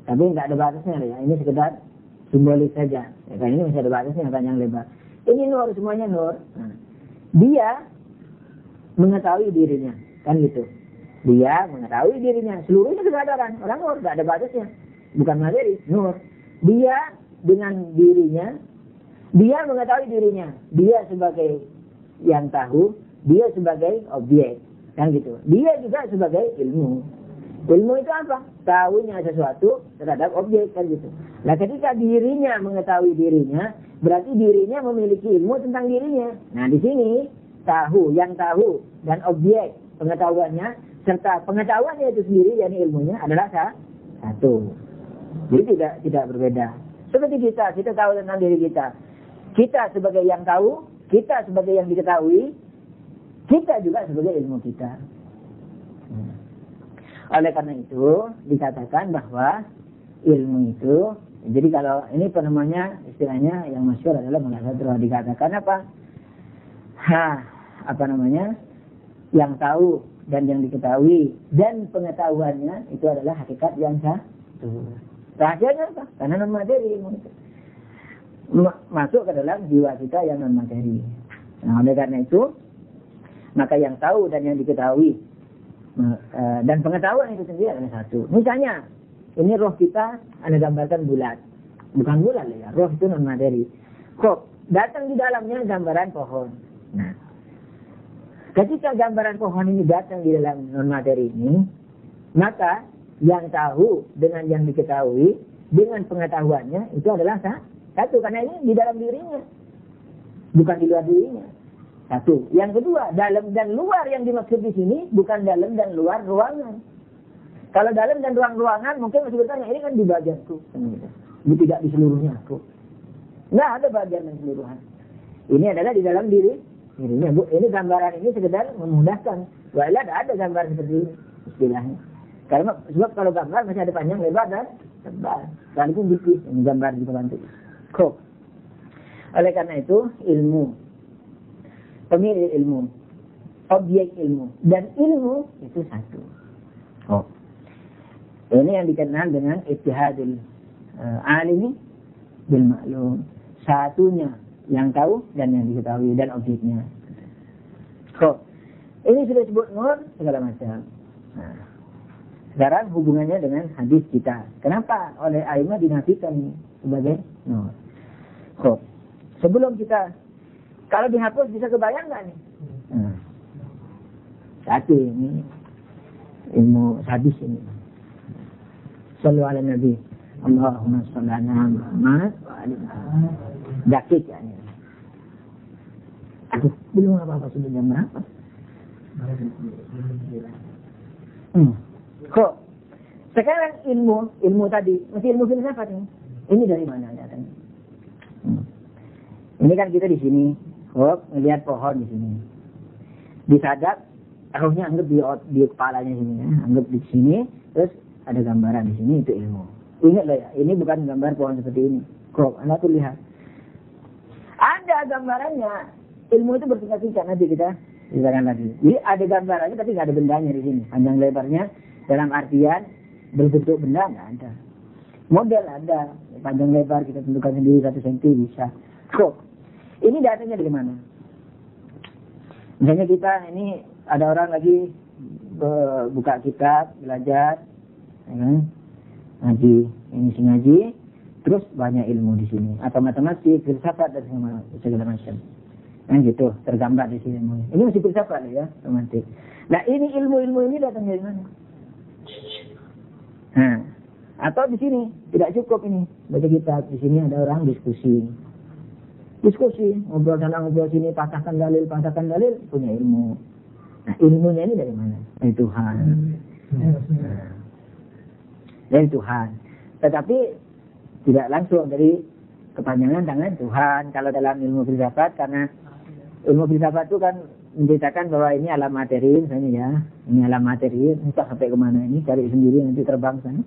Tapi tidak ada batasnya ya. Ini sekedar simbolis saja. Ya, kan ini masih ada batasnya panjang lebar. Ini nur, semuanya nur. Dia mengetahui dirinya, kan gitu. Dia mengetahui dirinya, seluruhnya kesadaran. Orang nur, tidak ada batasnya. Bukan materi, nur. Dia dengan dirinya, dia mengetahui dirinya. Dia sebagai yang tahu, dia sebagai objek, kan gitu. Dia juga sebagai ilmu. Ilmu itu apa? Tahunya sesuatu terhadap objek, kan gitu. Nah, ketika dirinya mengetahui dirinya, berarti dirinya memiliki ilmu tentang dirinya. Nah, di sini tahu, yang tahu dan objek pengetahuannya serta pengetahuannya itu sendiri, yakni ilmunya adalah satu. Jadi tidak berbeda. Seperti kita tahu tentang diri kita. Kita sebagai yang tahu, kita sebagai yang diketahui, kita juga sebagai ilmu kita. Oleh karena itu dikatakan bahwa ilmu itu, jadi kalau ini namanya istilahnya yang masyhur adalah munasadrah, dikatakan apa? Yang tahu dan yang diketahui dan pengetahuannya itu adalah hakikat yang satu. Rahasianya apa? Karena non materi ilmu itu masuk ke dalam jiwa kita yang non materi. Nah, oleh karena itu maka yang tahu dan yang diketahui dan pengetahuan itu sendiri adalah satu. Misalnya ini roh kita Anda gambarkan bulat, bukan bulat ya, roh itu non materi. Kok datang di dalamnya gambaran pohon. Nah, ketika gambaran pohon ini datang di dalam non-materi ini, maka yang tahu dengan yang diketahui, dengan pengetahuannya, itu adalah satu. Karena ini di dalam dirinya, bukan di luar dirinya. Satu. Yang kedua, dalam dan luar yang dimaksud di sini, bukan dalam dan luar ruangan. Kalau dalam dan ruangan, mungkin masih bertanya, ini kan di bagianku. Tidak di seluruhnya aku. Nggak ada bagian dan seluruhan. Ini adalah di dalam dirinya, Bu. Ini gambaran ini sekedar memudahkan. Wala ada gambar seperti ini istilahnya. Karena sebab kalau gambar masih ada panjang, lebar dan tebal. Sekalipun dikit gambar di bantu. Kok. Oleh karena itu ilmu, pemilik ilmu, objek ilmu dan ilmu itu satu. Ini yang dikenal dengan ittihadul alimi bil ma'lum. Satunya yang tahu dan yang diketahui dan objeknya. Ini sudah disebut nur segala macam. Nah, sekarang hubungannya dengan hadis kita. Kenapa oleh aimah dinafikan ini sebagai nur? Sebelum kita, kalau dihapus bisa kebayang nggak nih? Satu ini ilmu hadis ini. Sallu ala Nabi. Allahumma salli ala Muhammad wa ala Muhammad. Dakik ya. Aduh, belum apa-apa sudah jam berapa? Kok sekarang ilmu tadi, masih ilmu filsafat ini. Ini dari mana datangnya? Ini kan kita di sini, melihat pohon di sini. Disadap, rohnya anggap di kepalanya sini, ya. Anggap di sini, terus ada gambaran di sini, itu ilmu. Ingatlah ya, ini bukan gambar pohon seperti ini. Kok, Anda tuh lihat. Ada gambarannya. Ilmu itu bertingkat-tingkat, nanti kita ceritakan lagi. Jadi ada gambarannya tapi nggak ada bendanya di sini. Panjang lebarnya dalam artian berbentuk benda nggak ada. Model ada, panjang lebar kita tentukan sendiri 1 cm bisa. Kok ini datanya dari mana? Misalnya kita ini ada orang lagi buka kitab belajar, ya kan? Ngaji, ini si ngaji, terus banyak ilmu di sini. Atau matematik, filsafat dan segala macam. Kan gitu, tergambar di sini. Ini masih filsafat ya, romantik. Nah, ini ilmu-ilmu ini datang dari mana? Nah, atau di sini tidak cukup ini baca kitab. Di sini ada orang diskusi, ngobrol sana ngobrol sini, patahkan dalil, punya ilmu. Nah, ilmunya ini dari mana? Dari Tuhan. Dari Tuhan. Tetapi tidak langsung dari kepanjangan tangan Tuhan. Kalau dalam ilmu filsafat, karena ilmu filsafat itu kan menceritakan bahwa ini alam materi misalnya ya. Ini alam materi, entah sampai kemana ini, cari sendiri nanti terbang sana.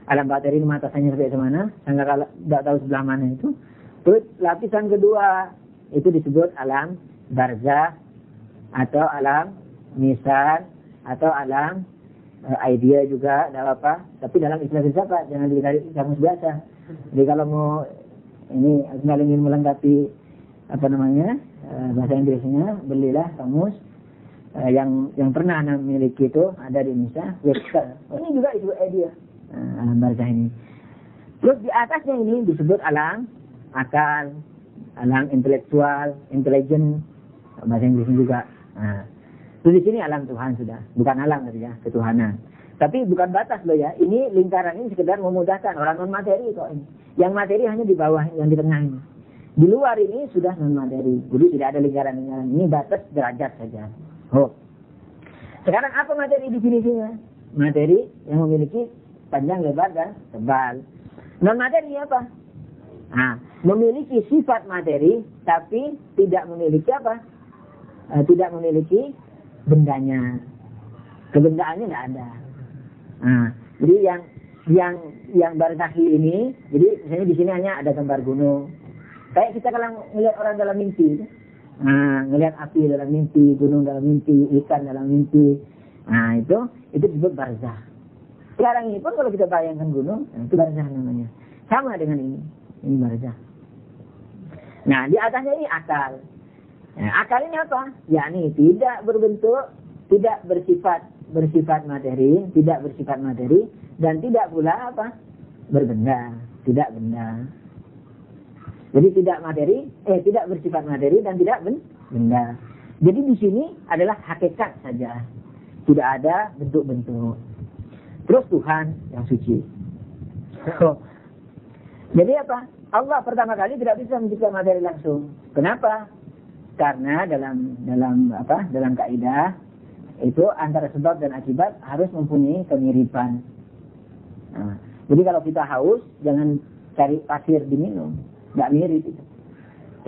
Alam materi ini batasannya sampai kemana, sehingga kalau tidak tahu sebelah mana itu. Terus lapisan kedua itu disebut alam barzah atau alam nisan atau alam idea juga, tidak apa. Tapi dalam istilah filsafat jangan ditarik kamus biasa. Jadi kalau mau ini ingin melengkapi bahasa Inggrisnya, belilah kamus yang pernah memiliki itu ada di Indonesia, Webster. Ini juga itu dia, alam barzah ini. Terus di atasnya ini disebut alam akal, alam intelektual, intelligent, bahasa Inggrisnya juga. Terus di sini alam Tuhan sudah, bukan alam ya, ketuhanan. Tapi bukan batas loh ya, ini lingkaran ini sekedar memudahkan orang non materi kok ini. Yang materi hanya di bawah, yang di tengah ini. Di luar ini sudah non materi, jadi tidak ada lingkaran-lingkaran. Ini batas derajat saja. Sekarang apa materi definisinya? Materi yang memiliki panjang, lebar, dan tebal. Non materi apa? Memiliki sifat materi, tapi tidak memiliki apa? Tidak memiliki bendanya. Kebendaannya tidak ada. Jadi yang barzakhi ini, jadi misalnya di sini hanya ada gambar gunung. Kayak kita kalau melihat orang dalam mimpi, ngelihat api dalam mimpi, gunung dalam mimpi, ikan dalam mimpi. Itu disebut barzakh. Sekarang ini pun kalau kita bayangkan gunung, itu barzakh namanya. Sama dengan ini barzakh. Nah, di atasnya ini akal. Akal ini apa? Yakni tidak berbentuk, tidak bersifat materi, dan tidak pula apa? Berbenda, tidak benda. Jadi tidak bersifat materi dan tidak benda. Jadi di sini adalah hakikat saja. Tidak ada bentuk-bentuk. Terus Tuhan yang suci. Jadi apa? Allah pertama kali tidak bisa menciptakan materi langsung. Kenapa? Karena dalam kaidah itu antara sebab dan akibat harus mempunyai kemiripan. Jadi kalau kita haus, jangan cari pasir diminum. Nggak mirip itu.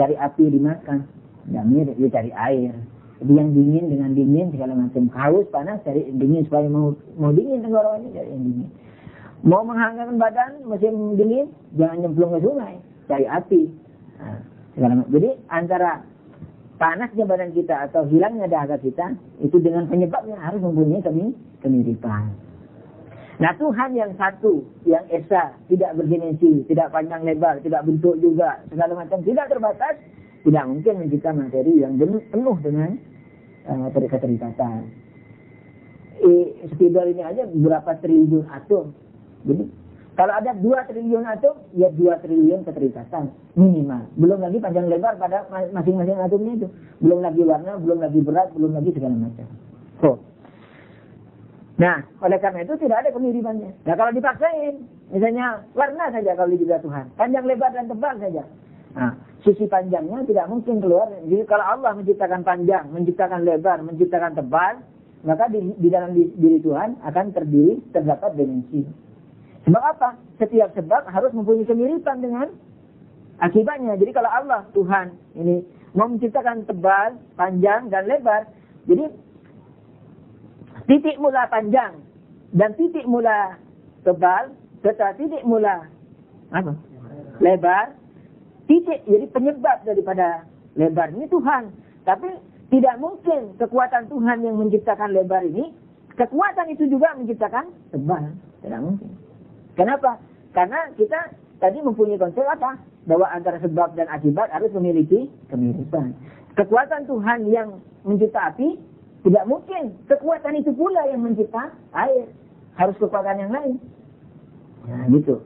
Cari api dimakan, nggak mirip. Dia cari air. Jadi yang dingin dengan dingin segala macam. Haus, panas, cari dingin supaya mau dingin tenggorokannya, cari yang dingin. Mau menghangatkan badan musim dingin, jangan nyemplung ke sungai, cari api. Segala macam. Jadi antara panasnya badan kita atau hilangnya dahaga kita itu dengan penyebabnya harus mempunyai kemiripan. Nah, Tuhan yang satu, yang esa, tidak berdimensi, tidak panjang lebar, tidak bentuk juga, segala macam, tidak terbatas, tidak mungkin menciptakan materi yang penuh dengan keterikatan. Spidol ini aja berapa triliun atom. Jadi, kalau ada 2 triliun atom, ya 2 triliun keterikatan minimal. Belum lagi panjang lebar pada masing-masing atomnya itu. Belum lagi warna, belum lagi berat, belum lagi segala macam. Nah, oleh karena itu tidak ada kemiripannya. Nah, kalau dipaksain, misalnya warna saja kalau diberi Tuhan, panjang lebar dan tebal saja. Nah, sisi panjangnya tidak mungkin keluar. Jadi kalau Allah menciptakan panjang, menciptakan lebar, menciptakan tebal, maka di dalam diri Tuhan akan terdapat dimensi. Sebab apa? Setiap sebab harus mempunyai kemiripan dengan akibatnya. Jadi kalau Allah, Tuhan, ini mau menciptakan tebal, panjang, dan lebar, jadi titik mula panjang dan titik mula tebal serta titik mula lebar, jadi penyebab daripada lebar ini Tuhan. Tapi tidak mungkin kekuatan Tuhan yang menciptakan lebar ini, kekuatan itu juga menciptakan tebal. Tidak mungkin. Kenapa? Karena kita tadi mempunyai konsep apa? Bahwa antara sebab dan akibat harus memiliki kemiripan. Kekuatan Tuhan yang mencipta api, tidak mungkin kekuatan itu pula yang mencipta air. Harus kekuatan yang lain. Nah, gitu.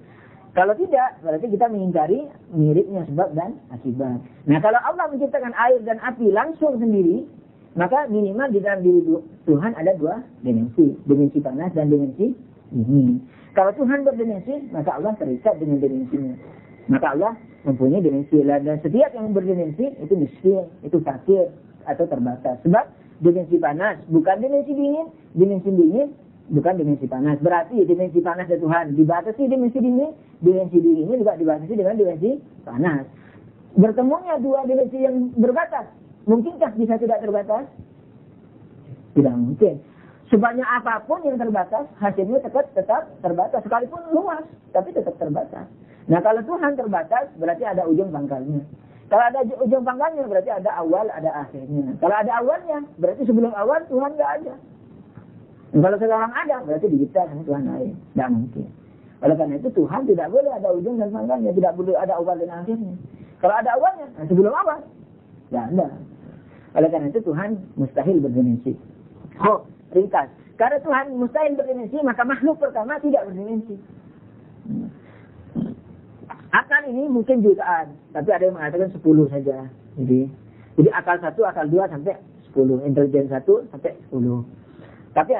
Kalau tidak, berarti kita mengingkari miripnya sebab dan akibat. Nah, kalau Allah menciptakan air dan api langsung sendiri, maka minimal di dalam diri Tuhan ada 2 dimensi. Dimensi panas dan dimensi dingin. Kalau Tuhan berdimensi, maka Allah terikat dengan dimensinya. Maka Allah mempunyai dimensi. Dan setiap yang berdimensi, itu miskin, itu fakir, atau terbatas. Sebab dimensi panas bukan dimensi dingin bukan dimensi panas. Berarti dimensi panas dari Tuhan dibatasi dimensi dinginnya juga dibatasi dengan dimensi panas. Bertemunya 2 dimensi yang berbatas, mungkinkah bisa tidak terbatas? Tidak mungkin. Sebanyak apapun yang terbatas, hasilnya tetap terbatas. Sekalipun luas, tapi tetap terbatas. Nah, kalau Tuhan terbatas, berarti ada ujung pangkalnya. Kalau ada ujung pangkalnya, berarti ada awal, ada akhirnya. Kalau ada awalnya, berarti sebelum awal Tuhan nggak ada. Dan kalau sekarang ada, berarti diciptakan Tuhan lain. Tidak mungkin. Oleh karena itu Tuhan tidak boleh ada ujung dan pangkalnya, tidak boleh ada awal dan akhirnya. Kalau ada awalnya, sebelum awal. Tidak ada. Oleh karena itu Tuhan mustahil berdimensi. Ringkas. Karena Tuhan mustahil berdimensi, maka makhluk pertama tidak berdimensi. Akal ini mungkin jutaan, tapi ada yang mengatakan 10 saja. Jadi akal 1, akal 2 sampai 10, intelijen 1 sampai 10. Tapi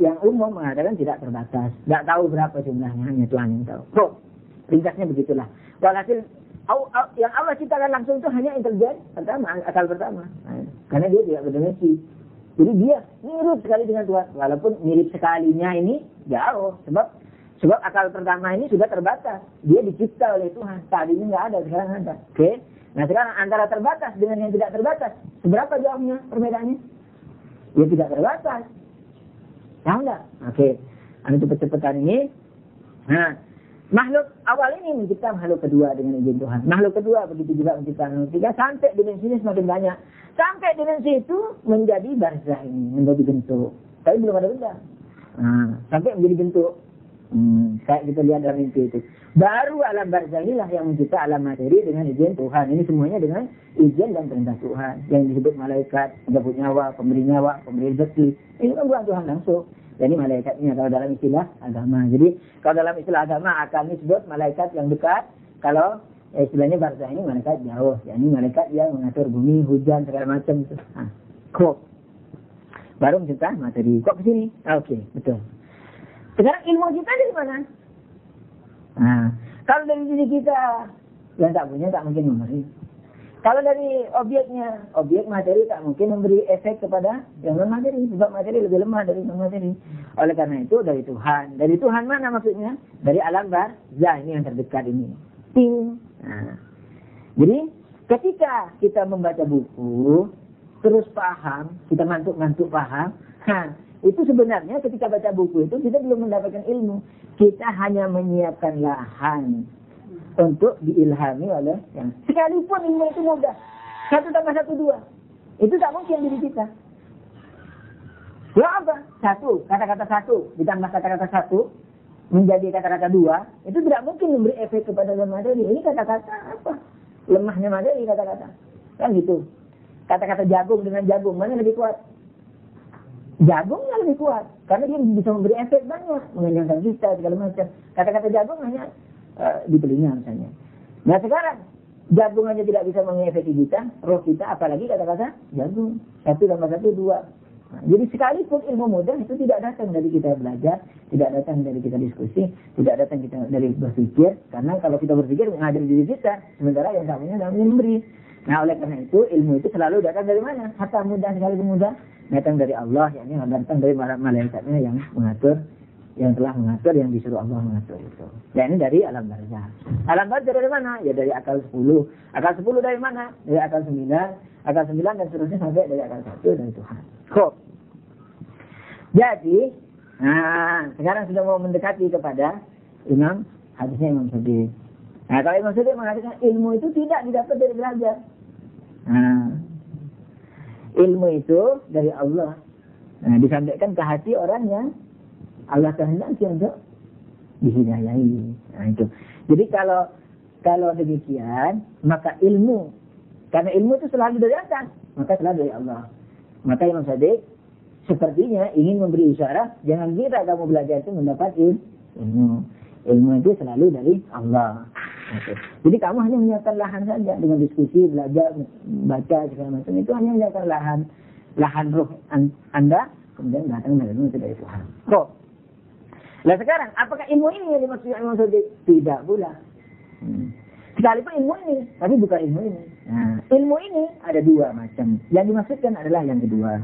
yang umum mengatakan tidak terbatas. Tidak tahu berapa jumlahnya, hanya Tuhan yang tahu. Ringkasnya begitulah. Walhasil yang Allah ciptakan langsung itu hanya intelijen pertama, akal pertama. Karena dia tidak berdimensi. Jadi dia mirip sekali dengan Tuhan. Walaupun mirip sekalinya ini jauh. Sebab akal pertama ini sudah terbatas. Dia dicipta oleh Tuhan. Tadinya nggak ada, sekarang ada. Oke. Nah sekarang antara terbatas dengan yang tidak terbatas, seberapa jauhnya perbedaannya? Ya tidak terbatas. Tahu nggak? Oke. Anu cepet-cepetan ini. Nah, makhluk awal ini mencipta makhluk kedua dengan izin Tuhan. Makhluk kedua begitu juga mencipta makhluk ketiga sampai dimensinya semakin banyak. Sampai dimensi itu menjadi barzah ini, menjadi bentuk. Tapi belum ada benda. Nah, sampai menjadi bentuk. Kayak kita lihat dalam mimpi itu. Baru alam barzah inilah yang mencipta alam materi dengan izin Tuhan. Ini semuanya dengan izin dan perintah Tuhan. Yang disebut malaikat, penyebut nyawa, pemberi rezeki. Ini kan bukan Tuhan langsung. Jadi malaikatnya kalau dalam istilah agama. Jadi kalau dalam istilah agama akan disebut malaikat yang dekat. Kalau istilahnya barzah ini malaikat jauh. Ini malaikat yang mengatur bumi, hujan, segala macam itu. Kok baru mencipta materi. Kok kesini? Oke, betul. Sekarang ilmu kita dari mana? Nah, kalau dari diri kita yang tak punya tak mungkin memberi. Kalau dari objek materi tak mungkin memberi efek kepada yang non materi. Sebab materi lebih lemah dari non materi. Oleh karena itu dari Tuhan. Dari Tuhan mana maksudnya? Dari alam barzah ini yang terdekat ini. Ting. Nah, jadi ketika kita membaca buku terus paham, kita ngantuk paham. Itu sebenarnya ketika baca buku itu kita belum mendapatkan ilmu. Kita hanya menyiapkan lahan untuk diilhami oleh yang sekalipun ilmu itu mudah. 1 tambah 1 2. Itu tak mungkin diri kita. Ya apa? 1, kata-kata 1 ditambah kata-kata 1 menjadi kata-kata 2, itu tidak mungkin memberi efek kepada materi. Ini kata-kata apa? Lemahnya materi kata-kata. Kan gitu. Kata-kata jagung dengan jagung mana lebih kuat? Jagungnya lebih kuat karena dia bisa memberi efek banyak, mengenyangkan kita segala macam. Kata-kata jagung hanya di telinga misalnya. Nah sekarang jagung aja tidak bisa mengefeki kita, roh kita, apalagi kata-kata jagung. 1 tambah 1 2. Nah, jadi sekalipun ilmu mudah itu tidak datang dari kita belajar, tidak datang dari kita diskusi, tidak datang kita dari berpikir. Karena kalau kita berpikir mengajar diri kita, sementara yang namanya memberi. Nah oleh karena itu ilmu itu selalu datang dari mana? Hatta mudah sekali mudah datang dari Allah, yakni datang dari malaikatnya yang mengatur, yang telah mengatur, yang disuruh Allah mengatur itu. Ya ini dari alam barzah. Alam barzah dari mana? Ya dari akal 10. Akal 10 dari mana? Dari akal 9. Akal 9 dan seterusnya sampai dari akal 1 dari Tuhan. Kok? Jadi, sekarang sudah mau mendekati kepada hadisnya Imam Sadiq. Nah, kalau Imam Sadiq mengatakan ilmu itu tidak didapat dari belajar. Ilmu itu dari Allah. Disampaikan ke hati orang yang Allah kehendaki untuk dihidayai. Nah, itu. Jadi kalau demikian, maka ilmu, karena ilmu itu selalu dari atas, maka selalu dari Allah. Maka Imam Sadiq sepertinya ingin memberi isyarat, jangan kira kamu belajar itu mendapat ilmu. Ilmu itu selalu dari Allah. Okay. Jadi kamu hanya menyiapkan lahan saja dengan diskusi, belajar, baca segala macam, itu hanya menyiapkan lahan ruh Anda, kemudian datang ilmu itu dari Tuhan. Kok? Nah sekarang, apakah ilmu ini yang dimaksudkan Imam Sadiq? Tidak pula. Sekalipun ilmu ini, tapi bukan ilmu ini. Nah, ilmu ini ada 2 macam. Yang dimaksudkan adalah yang kedua.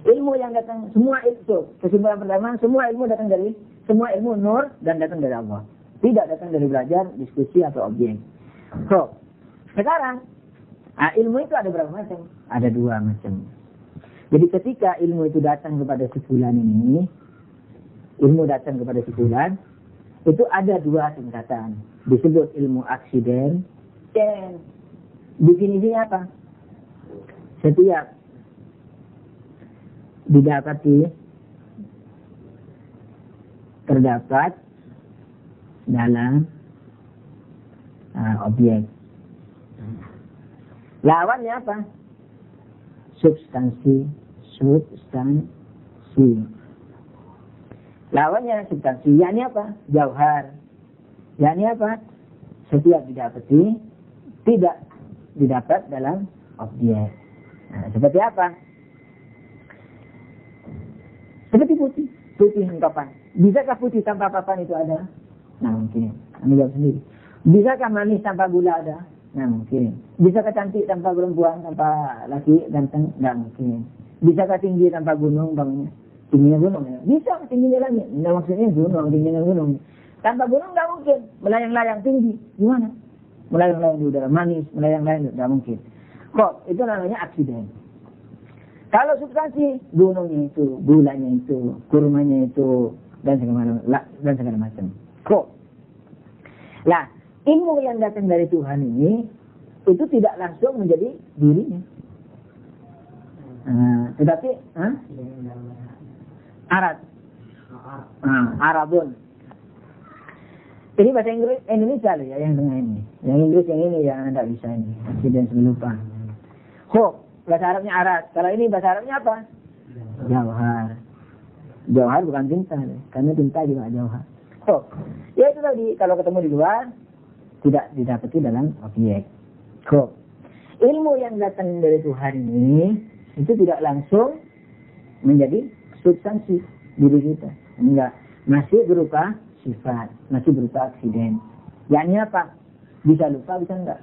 Ilmu yang datang, semua itu, kesimpulan pertama, semua ilmu nur dan datang dari Allah. Tidak datang dari belajar, diskusi atau objek. So, sekarang ilmu itu ada berapa macam? Ada 2 macam. Jadi ketika ilmu itu datang kepada sebulan ini, ilmu datang kepada sebulan, itu ada 2 tingkatan. Disebut ilmu aksiden dan definisinya apa? Setiap didapati terdapat dalam objek. Lawannya apa? Substansi. Lawannya substansi, yakni apa? Jauhar. Yakni apa? Setiap didapati, tidak didapat dalam objek. Nah, seperti apa? Seperti putih. Putih kapan? Bisakah putih tanpa papan itu ada? Nah, mungkin. Anda jawab sendiri. Bisakah manis tanpa gula ada? Nah, mungkin. Bisakah cantik tanpa perempuan, tanpa laki ganteng? Nah, mungkin. Bisakah tinggi tanpa gunung bangunnya? Tingginya gunung ya? Bisa, tingginya langit. Nah, maksudnya gunung, tingginya gunung. Tanpa gunung nggak mungkin. Melayang-layang tinggi. Gimana? Melayang-layang di udara manis, melayang-layang nggak mungkin. Kok? Itu namanya aksiden. Kalau substansi, gunungnya itu, gulanya itu, kurmanya itu, dan segala macam. Kok? Lah, ilmu yang datang dari Tuhan ini, itu tidak langsung menjadi dirinya. Tetapi, Arabun. Ini bahasa Indonesia loh ya, yang tengah ini. Yang Inggris yang ini yang anda bisa ini. Aksiden lupa. Kok? Bahasa Arabnya Arad. Kalau ini bahasa Arabnya apa? Jauhar. Jauhar bukan tinta. Karena tinta juga jauhar. Oh, ya itu tadi. Kalau ketemu di luar, tidak didapati dalam objek. Kok? Ilmu yang datang dari Tuhan ini, itu tidak langsung menjadi substansi diri kita. Enggak. Masih berupa sifat. Masih berupa aksiden. Yakni apa? Bisa lupa, bisa enggak.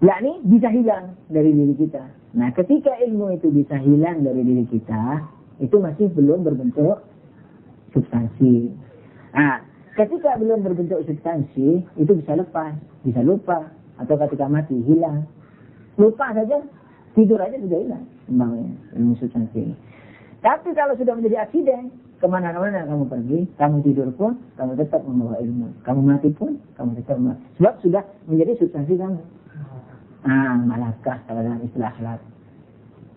Yakni bisa hilang dari diri kita. Nah, ketika ilmu itu bisa hilang dari diri kita, itu masih belum berbentuk substansi. Nah, ketika belum berbentuk substansi, itu bisa lepas, bisa lupa, atau ketika mati hilang. Lupa saja, tidur aja sudah hilang ilmu substansi. Tapi kalau sudah menjadi aksiden, kemana-mana kamu pergi, kamu tidur pun, kamu tetap membawa ilmu. Kamu mati pun, kamu tetap membawa. Sebab sudah menjadi substansi kamu. Malakah kalau dalam istilah akhlak.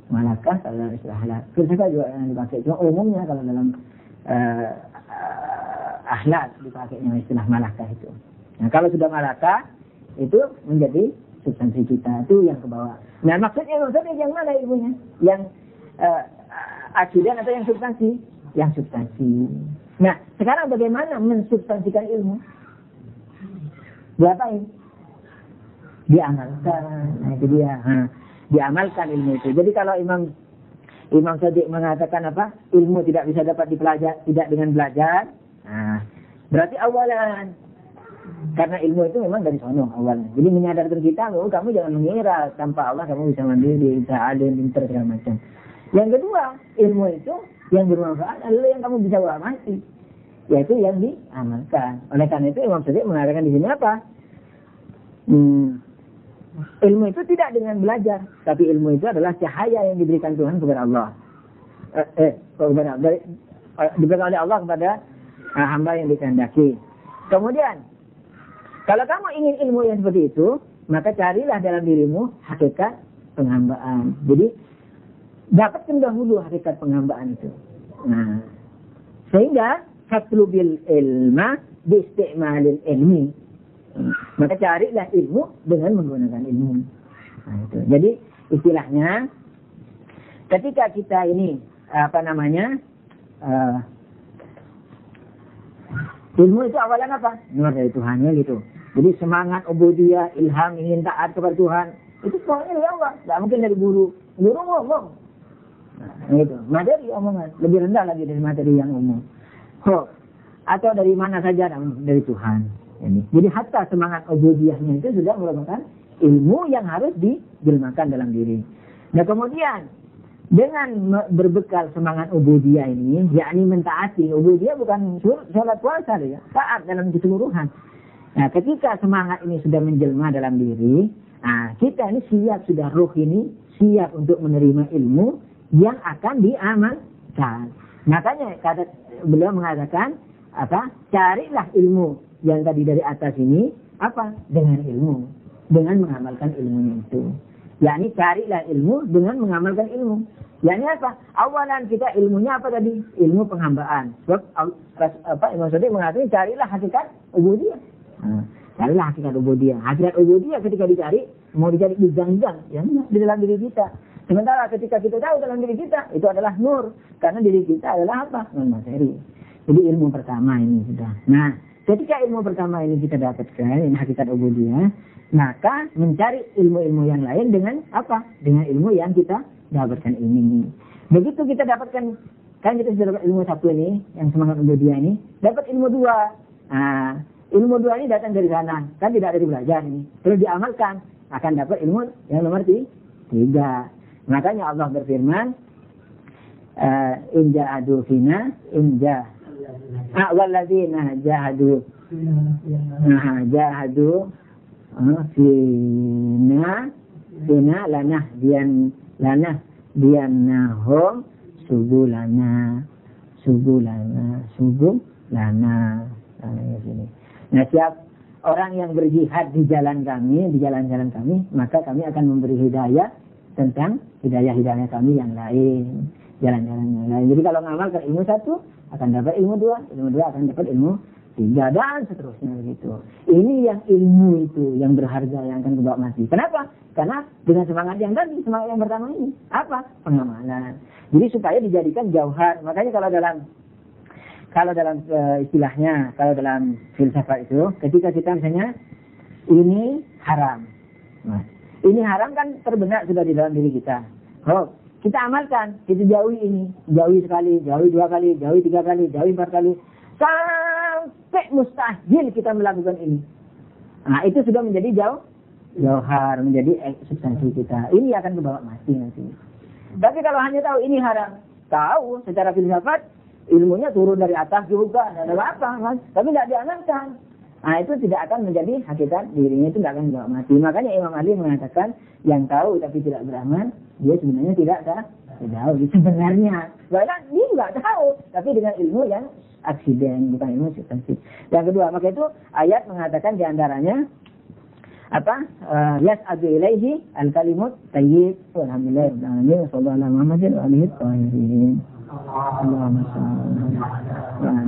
Malakah kalau dalam istilah akhlak. Filsafat juga yang dipakai. Cuma umumnya kalau dalam akhlak dipakainya istilah malakah itu. Nah, kalau sudah malakah, itu menjadi substansi kita. Itu yang ke bawah. Nah, maksudnya yang mana ilmunya? Yang aksiden atau yang substansi? Yang substansi. Nah, sekarang bagaimana mensubstansikan ilmu? Diapain? Diamalkan. Nah, itu dia. Diamalkan ilmu itu. Jadi kalau Imam Shadiq mengatakan apa? Ilmu tidak bisa dapat dipelajari tidak dengan belajar. Nah, berarti awalan. Karena ilmu itu memang dari sono awalnya. Jadi menyadarkan kita, kamu jangan mengira tanpa Allah kamu bisa mandiri, bisa alim, pintar segala macam. Yang kedua, ilmu itu yang bermanfaat adalah yang kamu bisa amati, yaitu yang diamalkan. Oleh karena itu Imam Shadiq mengatakan di sini apa? Ilmu itu tidak dengan belajar, tapi ilmu itu adalah cahaya yang diberikan Tuhan kepada Allah. Diberikan oleh Allah kepada hamba yang dikehendaki. Kemudian, kalau kamu ingin ilmu yang seperti itu, maka carilah dalam dirimu hakikat penghambaan. Jadi, dapatkan dahulu hakikat penghambaan itu. Nah, sehingga fatlubil ilma biisti'malil ilmi. Maka carilah ilmu dengan menggunakan ilmu. Nah, itu. Jadi istilahnya ketika kita ini ilmu itu awalan apa? Nur dari Tuhannya gitu. Jadi semangat ubudiyah, ilham ingin taat kepada Tuhan itu semuanya dari Allah. Tidak mungkin dari guru. Guru ngomong. Nah, itu materi omongan lebih rendah lagi dari materi yang umum. Atau dari mana saja dari Tuhan. Jadi hatta semangat ubudiyahnya itu sudah merupakan ilmu yang harus dijelmakan dalam diri. Nah kemudian dengan berbekal semangat ubudiyah ini, yakni mentaati. Ubudiyah bukan sholat puasa ya, taat dalam keseluruhan. Nah ketika semangat ini sudah menjelma dalam diri, nah kita ini siap, sudah ruh ini siap untuk menerima ilmu yang akan diamalkan. Makanya beliau mengatakan carilah ilmu yang tadi dari atas ini dengan ilmu, dengan mengamalkan ilmunya itu. Yakni carilah ilmu dengan mengamalkan ilmu. Yakni apa? Awalan kita ilmunya apa tadi? Ilmu penghambaan. Sebab Imam Shadiq mengatakan carilah hakikat ubudiyah. Carilah hakikat ubudiyah. Hakikat ubudiyah ketika dicari, mau dicari di gang-gang, ya, di dalam diri kita. Sementara ketika kita tahu dalam diri kita, itu adalah nur. Karena diri kita adalah apa? Non materi. Jadi ilmu pertama ini sudah. Nah, ketika ilmu pertama ini kita dapatkan, ini hakikat ubudiyah, maka mencari ilmu-ilmu yang lain dengan apa? Dengan ilmu yang kita dapatkan ini. Begitu kita dapatkan, kan kita sudah dapat ilmu satu ini, yang semangat ubudiyah ini, dapat ilmu dua. Nah, ilmu dua ini datang dari sana, kan tidak dari belajar ini. Terus diamalkan, akan dapat ilmu yang nomor tiga. Makanya Allah berfirman, inja'adu fina, walladzina jahadu fina lanah diannahum subulana. Nah, siap orang yang berjihad di jalan kami, maka kami akan memberi hidayah tentang hidayah kami yang lain, jalan-jalan yang lain. Jadi kalau ngamalkan ilmu satu, akan dapat ilmu dua akan dapat ilmu tiga, dan seterusnya begitu. Ini yang ilmu itu, yang berharga, yang akan kebawa mati. Kenapa? Karena dengan semangat yang tadi, semangat yang pertama ini, apa? Pengamalan. Jadi supaya dijadikan jauhar. Makanya kalau dalam istilahnya, kalau dalam filsafat itu, ketika kita misalnya, ini haram. Nah, ini haram kan terbenak sudah di dalam diri kita. Oh, kita amalkan, kita jauhi ini. Jauhi sekali, jauhi dua kali, jauhi tiga kali, jauhi empat kali. Sampai mustahil kita melakukan ini. Nah, itu sudah menjadi jauhar, menjadi substansi kita. Ini akan kebawa mati nanti. Tapi kalau hanya tahu ini haram, tahu secara filsafat, ilmunya turun dari atas juga, tidak ada apa, mas. Tapi tidak diamalkan. Nah, itu tidak akan menjadi hakikat dirinya, itu tidak akan kebawa mati. Makanya Imam Ali mengatakan, yang tahu tapi tidak beramal, dia sebenarnya tidak tahu. Sebenarnya, bahkan dia juga tahu, tapi dengan ilmu yang aksiden, bukan ilmu substansi. Yang kedua, maka itu ayat mengatakan diantaranya apa? Yas'adu ilaihi al-kalimut tayyib. Alhamdulillah. Sallallahu alaihi wa sallam. Allahumma salli ala